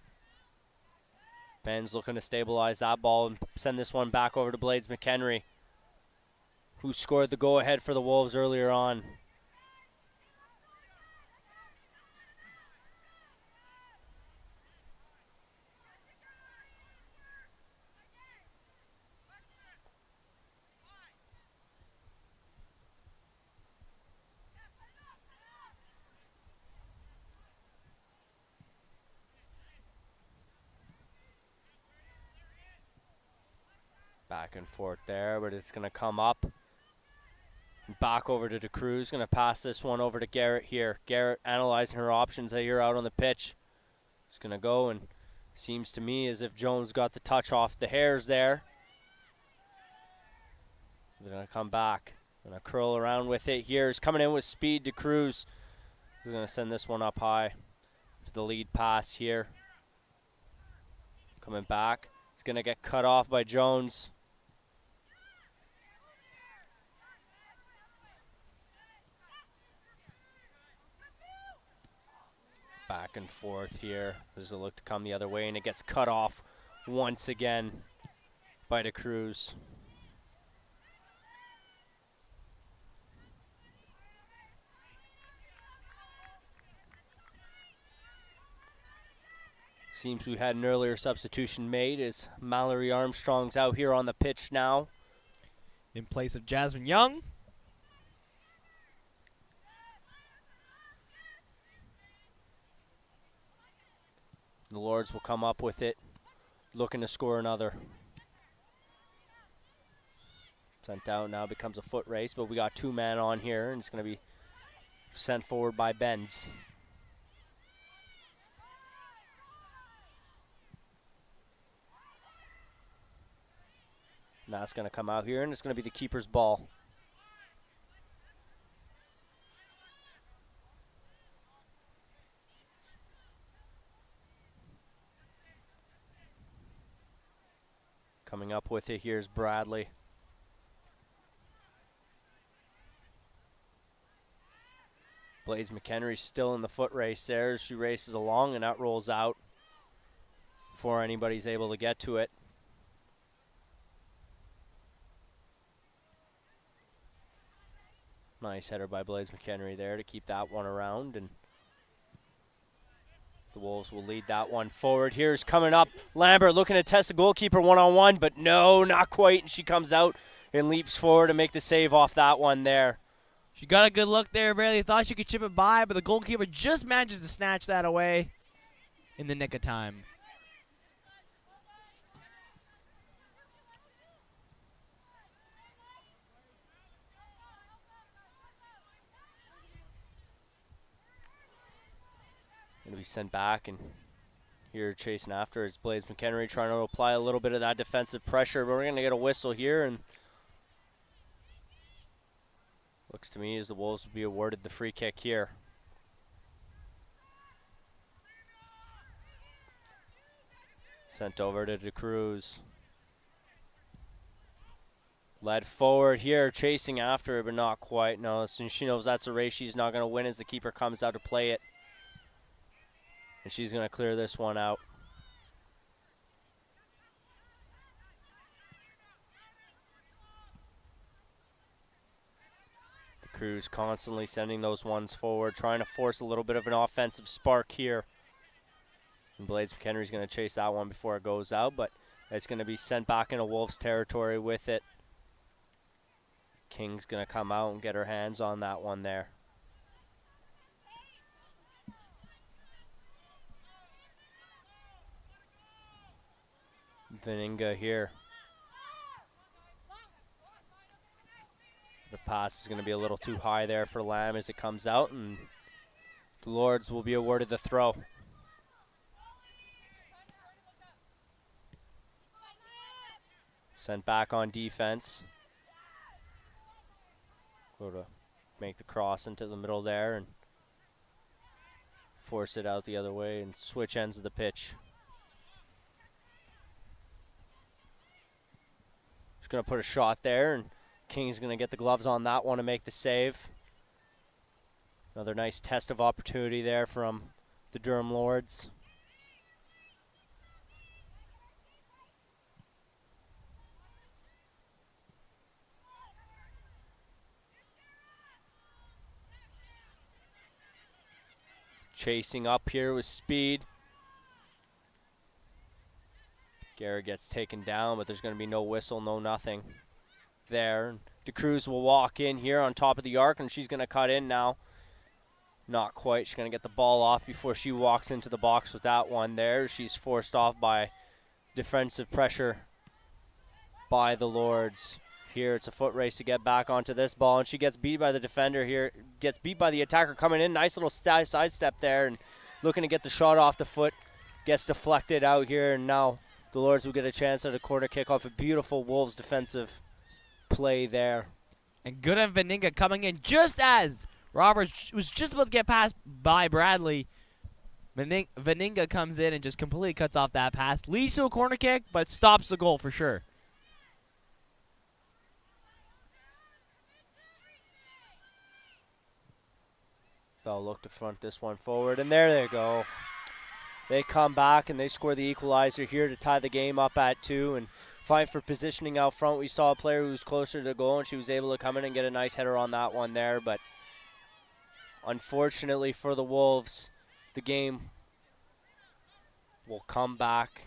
Ben's looking to stabilize that ball and send this one back over to Blades McHenry, who scored the go-ahead for the Wolves earlier on. Back and forth there, but it's going to come up. Back over to DeCruz. Going to pass this one over to Garrett here. Garrett analyzing her options here out on the pitch. It's going to go, and seems to me as if Jones got the touch off the hairs there. They're going to come back. Going to curl around with it here. He's coming in with speed. DeCruz. We're going to send this one up high for the lead pass here. Coming back. It's going to get cut off by Jones. Back and forth here. There's a look to come the other way, and it gets cut off once again by DeCruz. Seems we had an earlier substitution made as Mallory Armstrong's out here on the pitch now.
In place of Jasmine Young.
The Lords will come up with it, looking to score another. Sent out, now becomes a foot race, but we got two men on here, and it's going to be sent forward by Benz. And that's going to come out here, and it's going to be the keeper's ball. Coming up with it, here's Bradley. Blades McHenry still in the foot race there as she races along, and that rolls out before anybody's able to get to it. Nice header by Blades McHenry there to keep that one around, and the Wolves will lead that one forward. Here's coming up Lambert looking to test the goalkeeper one-on-one, but no, not quite, and she comes out and leaps forward to make the save off that one there.
She got a good look there, barely thought she could chip it by, but the goalkeeper just manages to snatch that away in the nick of time.
Going to be sent back, and here chasing after is Blades McHenry trying to apply a little bit of that defensive pressure, but we're going to get a whistle here, and looks to me as the Wolves will be awarded the free kick here. Sent over to DeCruz. Led forward here, chasing after it, but not quite. No, as soon as she knows that's a race, she's not going to win as the keeper comes out to play it. And she's going to clear this one out. The Crew's constantly sending those ones forward, trying to force a little bit of an offensive spark here. And Blades McHenry's going to chase that one before it goes out, but it's going to be sent back into Wolves territory with it. King's going to come out and get her hands on that one there. Veninga here. The pass is going to be a little too high there for Lamb as it comes out, and the Lords will be awarded the throw. Sent back on defense. Go to make the cross into the middle there and force it out the other way and switch ends of the pitch. Just going to put a shot there, and King's going to get the gloves on that one to make the save. Another nice test of opportunity there from the Durham Lords. Chasing up here with speed. Garrett gets taken down, but there's going to be no whistle, no nothing there. DeCruz will walk in here on top of the arc, and she's going to cut in now. Not quite. She's going to get the ball off before she walks into the box with that one there. She's forced off by defensive pressure by the Lords. Here it's a foot race to get back onto this ball, and she gets beat by the defender here. Gets beat by the attacker coming in. Nice little side step there, and looking to get the shot off the foot. Gets deflected out here, and now the Lords will get a chance at a corner kick off a beautiful Wolves defensive play there.
And good on Veninga coming in just as Roberts was just about to get passed by Bradley. Veninga comes in and just completely cuts off that pass. Leads to a corner kick, but stops the goal for sure.
They'll look to front this one forward, and there they go. They come back and they score the equalizer here to tie the game up at 2 and fight for positioning out front. We saw a player who was closer to the goal, and she was able to come in and get a nice header on that one there, but unfortunately for the Wolves, the game will come back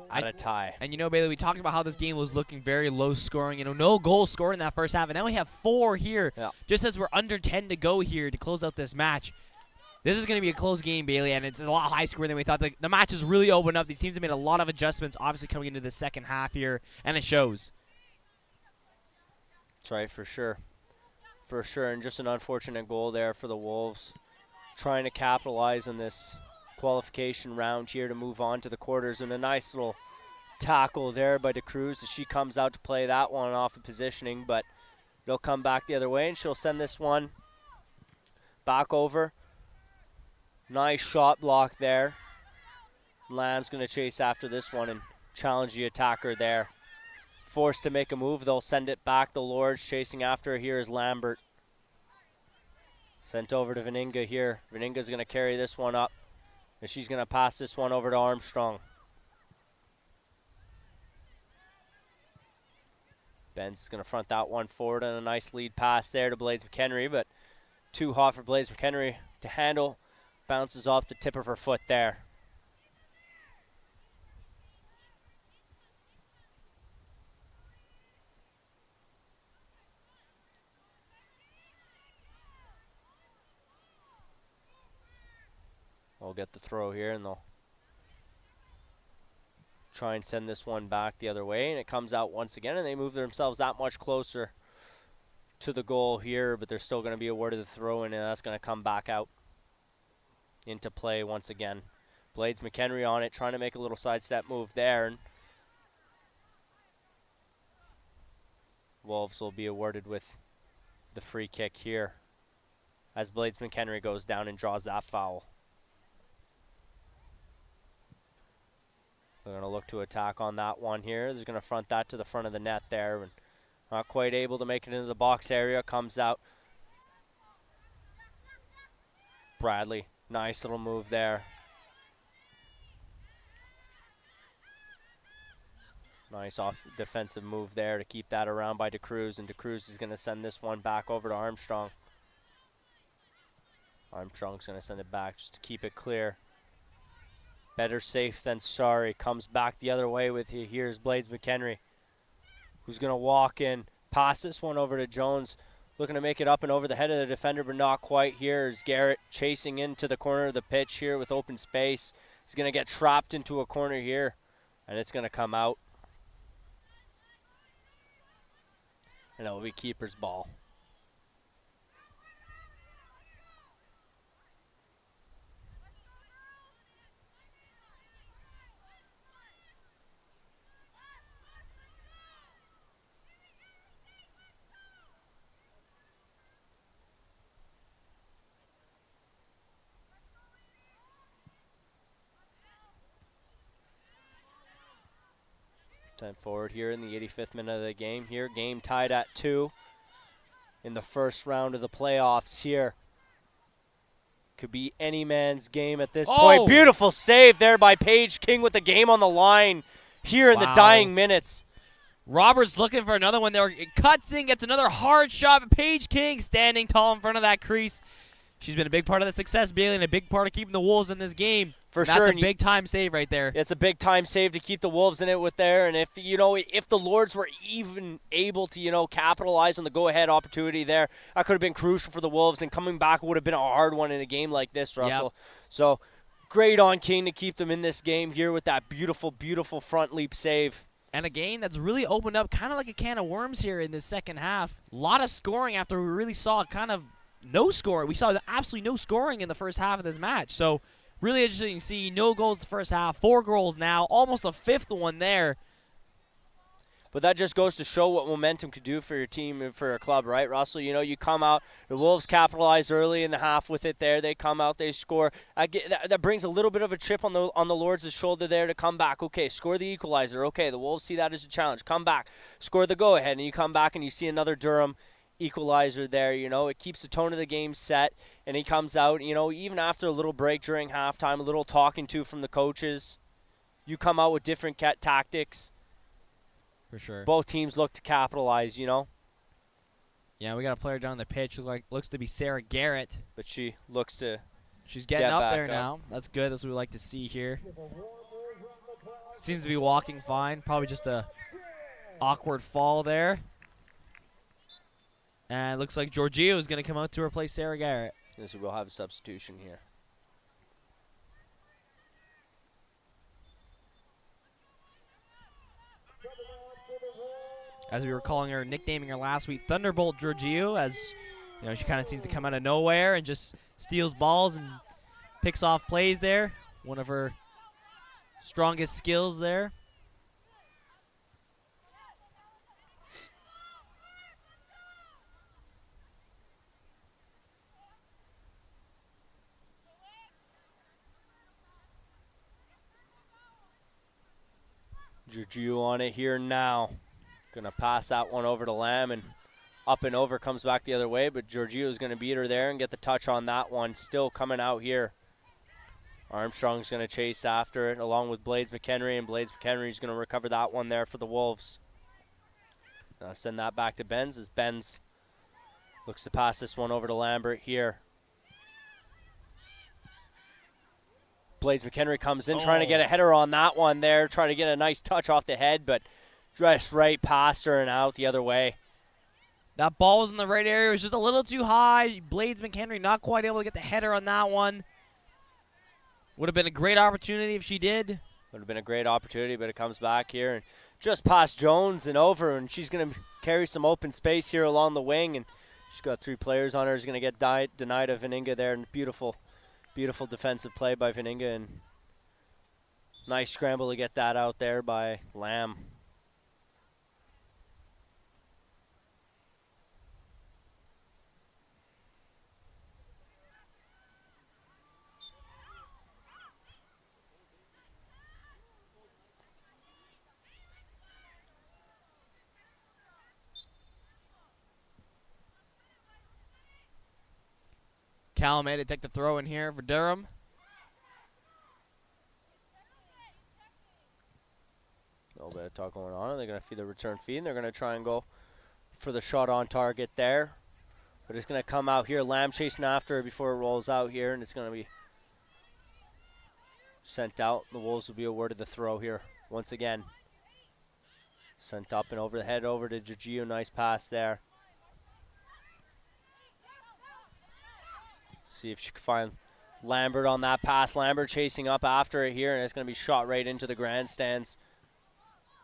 at a tie.
And you know, Bailey, we talked about how this game was looking very low scoring. You know, no goals scored in that first half, and now we have 4 here.
Yeah.
Just as we're under 10 to go here to close out this match. This is going to be a close game, Bailey, and it's a lot high scoring than we thought. The match has really opened up. These teams have made a lot of adjustments, obviously coming into the second half here, and it shows.
That's right, for sure. For sure, and just an unfortunate goal there for the Wolves. Trying to capitalize on this qualification round here to move on to the quarters, and a nice little tackle there by DeCruz as she comes out to play that one off of positioning, but they'll come back the other way, and she'll send this one back over. Nice shot block there. Lamb's going to chase after this one and challenge the attacker there. Forced to make a move. They'll send it back. The Lords chasing after her here is Lambert. Sent over to Veninga here. Veninga's going to carry this one up, and she's going to pass this one over to Armstrong. Ben's going to front that one forward, and a nice lead pass there to Blaze McHenry, but too hot for Blaze McHenry to handle. Bounces off the tip of her foot there. We'll get the throw here, and they'll try and send this one back the other way, and it comes out once again, and they move themselves that much closer to the goal here, but they're still going to be awarded the throw, and that's going to come back out into play once again. Blades McHenry on it, trying to make a little sidestep move there, and Wolves will be awarded with the free kick here as Blades McHenry goes down and draws that foul. They're going to look to attack on that one here. They're going to front that to the front of the net there, and not quite able to make it into the box area. Comes out Bradley. Nice little move there. Nice off defensive move there to keep that around by DeCruz, and DeCruz is going to send this one back over to Armstrong. Armstrong's going to send it back just to keep it clear. Better safe than sorry. Comes back the other way with you. Here's Blades McHenry, who's going to walk in, pass this one over to Jones. Looking to make it up and over the head of the defender, but not quite. Here's Garrett chasing into the corner of the pitch here with open space. He's going to get trapped into a corner here, and it's going to come out. And it will be keeper's ball. Time forward here in the 85th minute of the game here. Game tied at 2 in the first round of the playoffs here. Could be any man's game at this point. Beautiful save there by Paige King with the game on the line here in the dying minutes.
Roberts looking for another one there. It cuts in, gets another hard shot. But Paige King standing tall in front of that crease. She's been a big part of the success, Bailey, and a big part of keeping the Wolves in this game.
For
sure. That's
a
big-time save right there.
It's a big-time save to keep the Wolves in it with there. And if the Lords were even able to, capitalize on the go-ahead opportunity there, that could have been crucial for the Wolves. And coming back would have been a hard one in a game like this, Russell. Yep. So great on King to keep them in this game here with that beautiful, beautiful front leap save.
And a game that's really opened up kind of like a can of worms here in the second half. A lot of scoring after we really saw kind of no scoring. We saw absolutely no scoring in the first half of this match. So really interesting to see. No goals the first half. 4 goals now. Almost a 5th one there.
But that just goes to show what momentum could do for your team and for your club, right, Russell? You come out, the Wolves capitalize early in the half with it there. They come out, they score. That brings a little bit of a chip on the Lords' shoulder there to come back. Okay, score the equalizer. Okay, the Wolves see that as a challenge. Come back, score the go-ahead, and you come back and you see another Durham equalizer there. It keeps the tone of the game set, and he comes out, even after a little break during halftime, a little talking to from the coaches. You come out with different tactics.
For sure.
Both teams look to capitalize,
Yeah, we got a player down the pitch looks to be Sarah Garrett.
But she looks to
She's getting up there now. That's good. That's what we like to see here. Seems to be walking fine. Probably just a awkward fall there. And it looks like Giorgio is going to come out to replace Sarah Garrett.
Yes, we'll have a substitution here.
As we were calling her, nicknaming her last week, Thunderbolt Giorgio, as she kind of seems to come out of nowhere and just steals balls and picks off plays there. One of her strongest skills there.
Giorgio on it here now. Gonna pass that one over to Lamb, and up and over comes back the other way, but Giorgio's gonna beat her there and get the touch on that one. Still coming out here. Armstrong's gonna chase after it along with Blades McHenry, and Blades McHenry's gonna recover that one there for the Wolves. Send that back to Benz as Benz looks to pass this one over to Lambert here. Blades McHenry comes in trying to get a header on that one there, trying to get a nice touch off the head, but just right past her and out the other way.
That ball was in the right area. It was just a little too high. Blades McHenry not quite able to get the header on that one. Would have been a great opportunity if she did.
Would have been a great opportunity, but it comes back here and just past Jones and over, and she's going to carry some open space here along the wing, and she's got 3 players on her. She's going to get denied of Veninga there, and beautiful defensive play by Veninga, and nice scramble to get that out there by Lamb.
Calumet to take the throw in here for Durham.
A little bit of talk going on. They're going to feed the return feed, and they're going to try and go for the shot on target there. But it's going to come out here. Lamb chasing after it before it rolls out here, and it's going to be sent out. The Wolves will be awarded the throw here once again. Sent up and over the head over to Giorgio. Nice pass there. See if she can find Lambert on that pass. Lambert chasing up after it here, and it's going to be shot right into the grandstands.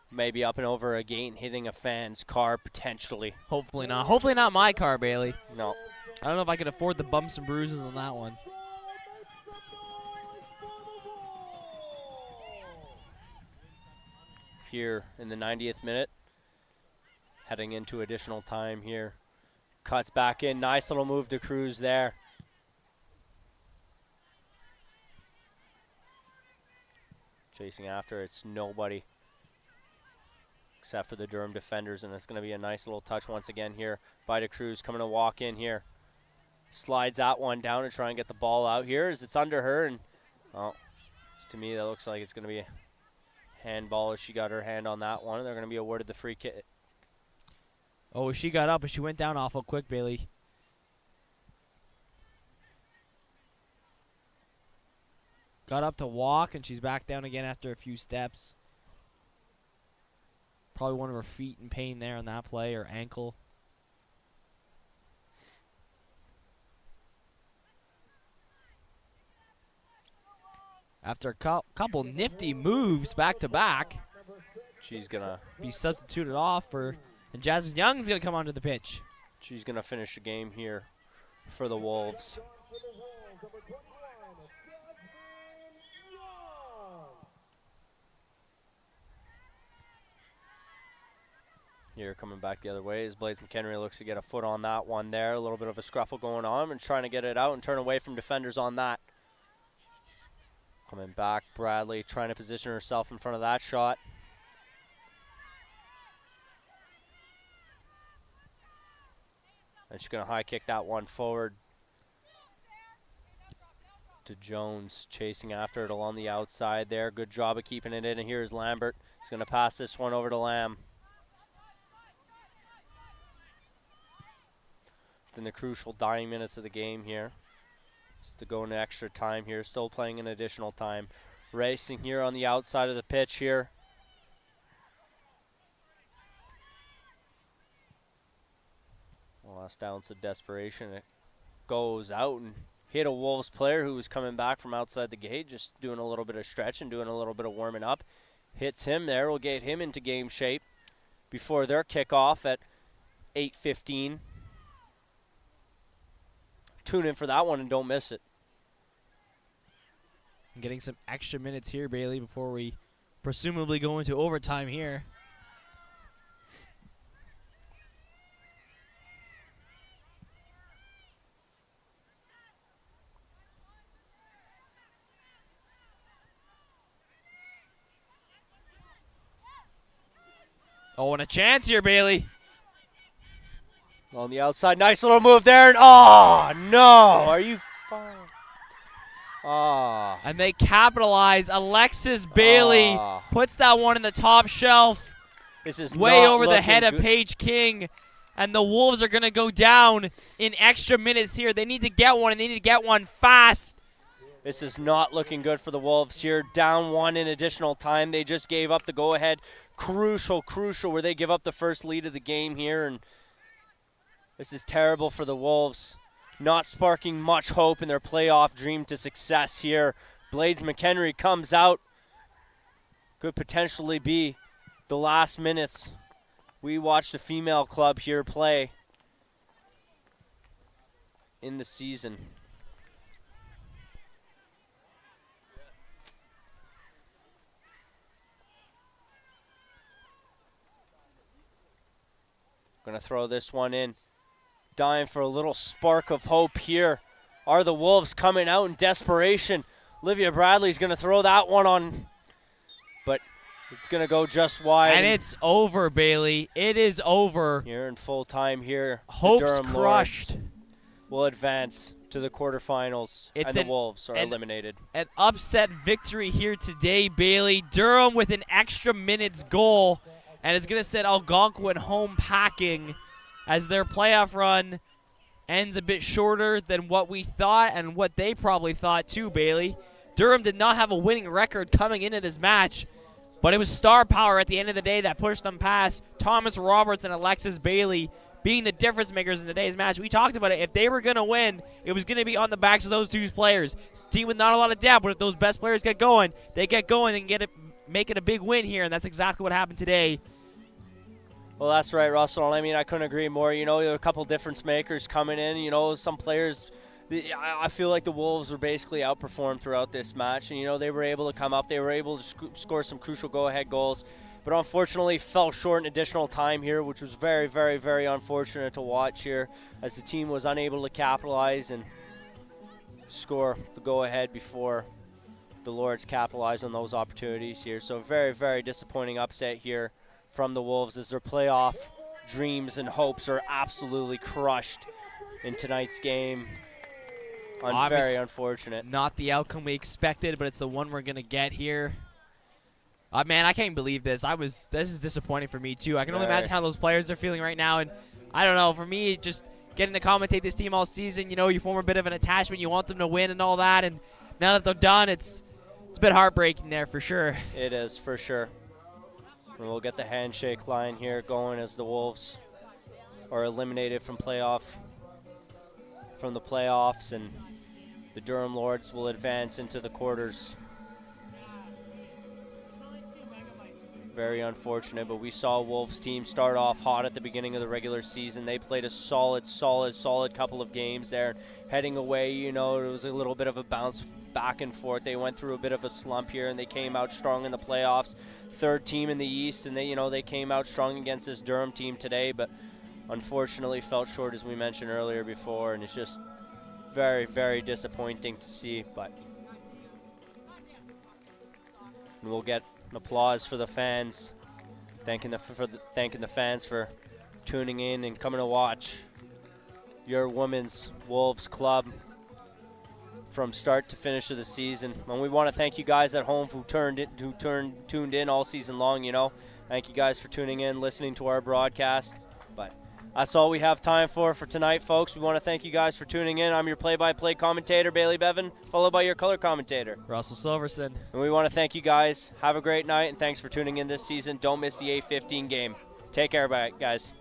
Maybe up and over a gate and hitting a fan's car, potentially.
Hopefully not. Hopefully not my car, Bailey.
No.
I don't know if I could afford the bumps and bruises on that one.
Here in the 90th minute. Heading into additional time here. Cuts back in. Nice little move to Cruz there. Chasing after, it's nobody. except for the Durham defenders, and it's going to be a nice little touch once again here by DeCruz, coming to walk in here. Slides that one down to try and get the ball out here as it's under her, and to me that looks like it's going to be a handball as she got her hand on that one, and they're going to be awarded the free kick.
Oh, she got up, but she went down awful quick, Bailey. Got up to walk, and she's back down again after a few steps. Probably one of her feet in pain there on that play, or ankle. After a couple nifty moves back to back,
she's going to
be substituted off for, and Jasmine Young's going to come onto the pitch.
She's going to finish the game here for the Wolves. Here coming back the other way as Blaze McHenry looks to get a foot on that one there. A little bit of a scruffle going on and trying to get it out and turn away from defenders on that. Coming back, Bradley trying to position herself in front of that shot. And she's going to high kick that one forward to Jones, chasing after it along the outside there. Good job of keeping it in, and here's Lambert. He's going to pass this one over to Lamb. In the crucial dying minutes of the game here. Just to go into extra time here, still playing an additional time. Racing here on the outside of the pitch here. Last ounce of desperation. It goes out and hit a Wolves player who was coming back from outside the gate, just doing a little bit of stretching, doing a little bit of warming up. Hits him there, will get him into game shape before their kickoff at 8:15. Tune in for that one and don't miss it.
I'm getting some extra minutes here, Bailey, before we presumably go into overtime here. Oh, and a chance here, Bailey.
On the outside, nice little move there, and oh no, are you fine? Ah.
And they capitalize. Alexis Bailey puts that one in the top shelf.
This is
way
not
over the head
good.
of Paige King, and the Wolves are going to go down in extra minutes here. They need to get one, and they need to get one fast.
This is not looking good for the Wolves here. Down one in additional time. They just gave up the go-ahead. Crucial, where they give up the first lead of the game here, and this is terrible for the Wolves. Not sparking much hope in their playoff dream to success here. Blades McHenry comes out. Could potentially be the last minutes. We watched a female club here play in the season. Gonna throw this one in. Dying for a little spark of hope here. Are the Wolves coming out in desperation? Olivia Bradley's going to throw that one on, but it's going to go just wide.
And it's over, Bailey. It is over.
Here in full time here.
Hope's
Durham
crushed.
Lords will advance to the quarterfinals, and the Wolves are eliminated.
An upset victory here today, Bailey. Durham with an extra minutes goal, and it's going to send Algonquin home packing as their playoff run ends a bit shorter than what we thought and what they probably thought too, Bailey. Durham did not have a winning record coming into this match, but it was star power at the end of the day that pushed them past. Thomas Roberts and Alexis Bailey being the difference makers in today's match. We talked about it. If they were going to win, it was going to be on the backs of those two players. It's a team with not a lot of depth, but if those best players get going, they get going and make it a big win here, and that's exactly what happened today.
Well, that's right, Russell. I mean, I couldn't agree more. You know, there were a couple difference makers coming in. You know, some players, I feel like the Wolves were basically outperformed throughout this match. And, you know, they were able to come up. They were able to score some crucial go-ahead goals. But unfortunately fell short in additional time here, which was very, very, very unfortunate to watch here as the team was unable to capitalize and score the go-ahead before the Lords capitalized on those opportunities here. So very, very disappointing upset here from the Wolves as their playoff dreams and hopes are absolutely crushed in tonight's game. Very unfortunate.
Not the outcome we expected, but it's the one we're going to get here. Man, I can't believe this. This is disappointing for me, too. I can only imagine how those players are feeling right now. And I don't know. For me, just getting to commentate this team all season, you form a bit of an attachment. You want them to win and all that. And now that they're done, it's a bit heartbreaking there for sure.
It is, for sure. And we'll get the handshake line here going as the Wolves are eliminated from the playoffs, and the Durham Lords will advance into the quarters. Very unfortunate, but we saw Wolves team start off hot at the beginning of the regular season. They played a solid couple of games there. Heading away, it was a little bit of a bounce back and forth. They went through a bit of a slump here, and they came out strong in the playoffs. Third team in the East, and they came out strong against this Durham team today, but unfortunately fell short, as we mentioned earlier before, and it's just very, very disappointing to see. But we'll get an applause for the fans, thanking the fans for tuning in and coming to watch your women's Wolves club from start to finish of the season. And we want to thank you guys at home who tuned in all season long. Thank you guys for tuning in, listening to our broadcast. But that's all we have time for tonight, folks. We want to thank you guys for tuning in. I'm your play-by-play commentator, Bailey Bevan, followed by your color commentator,
Russell Silverson.
And we want to thank you guys. Have a great night, and thanks for tuning in this season. Don't miss the 8:15 game. Take care, guys.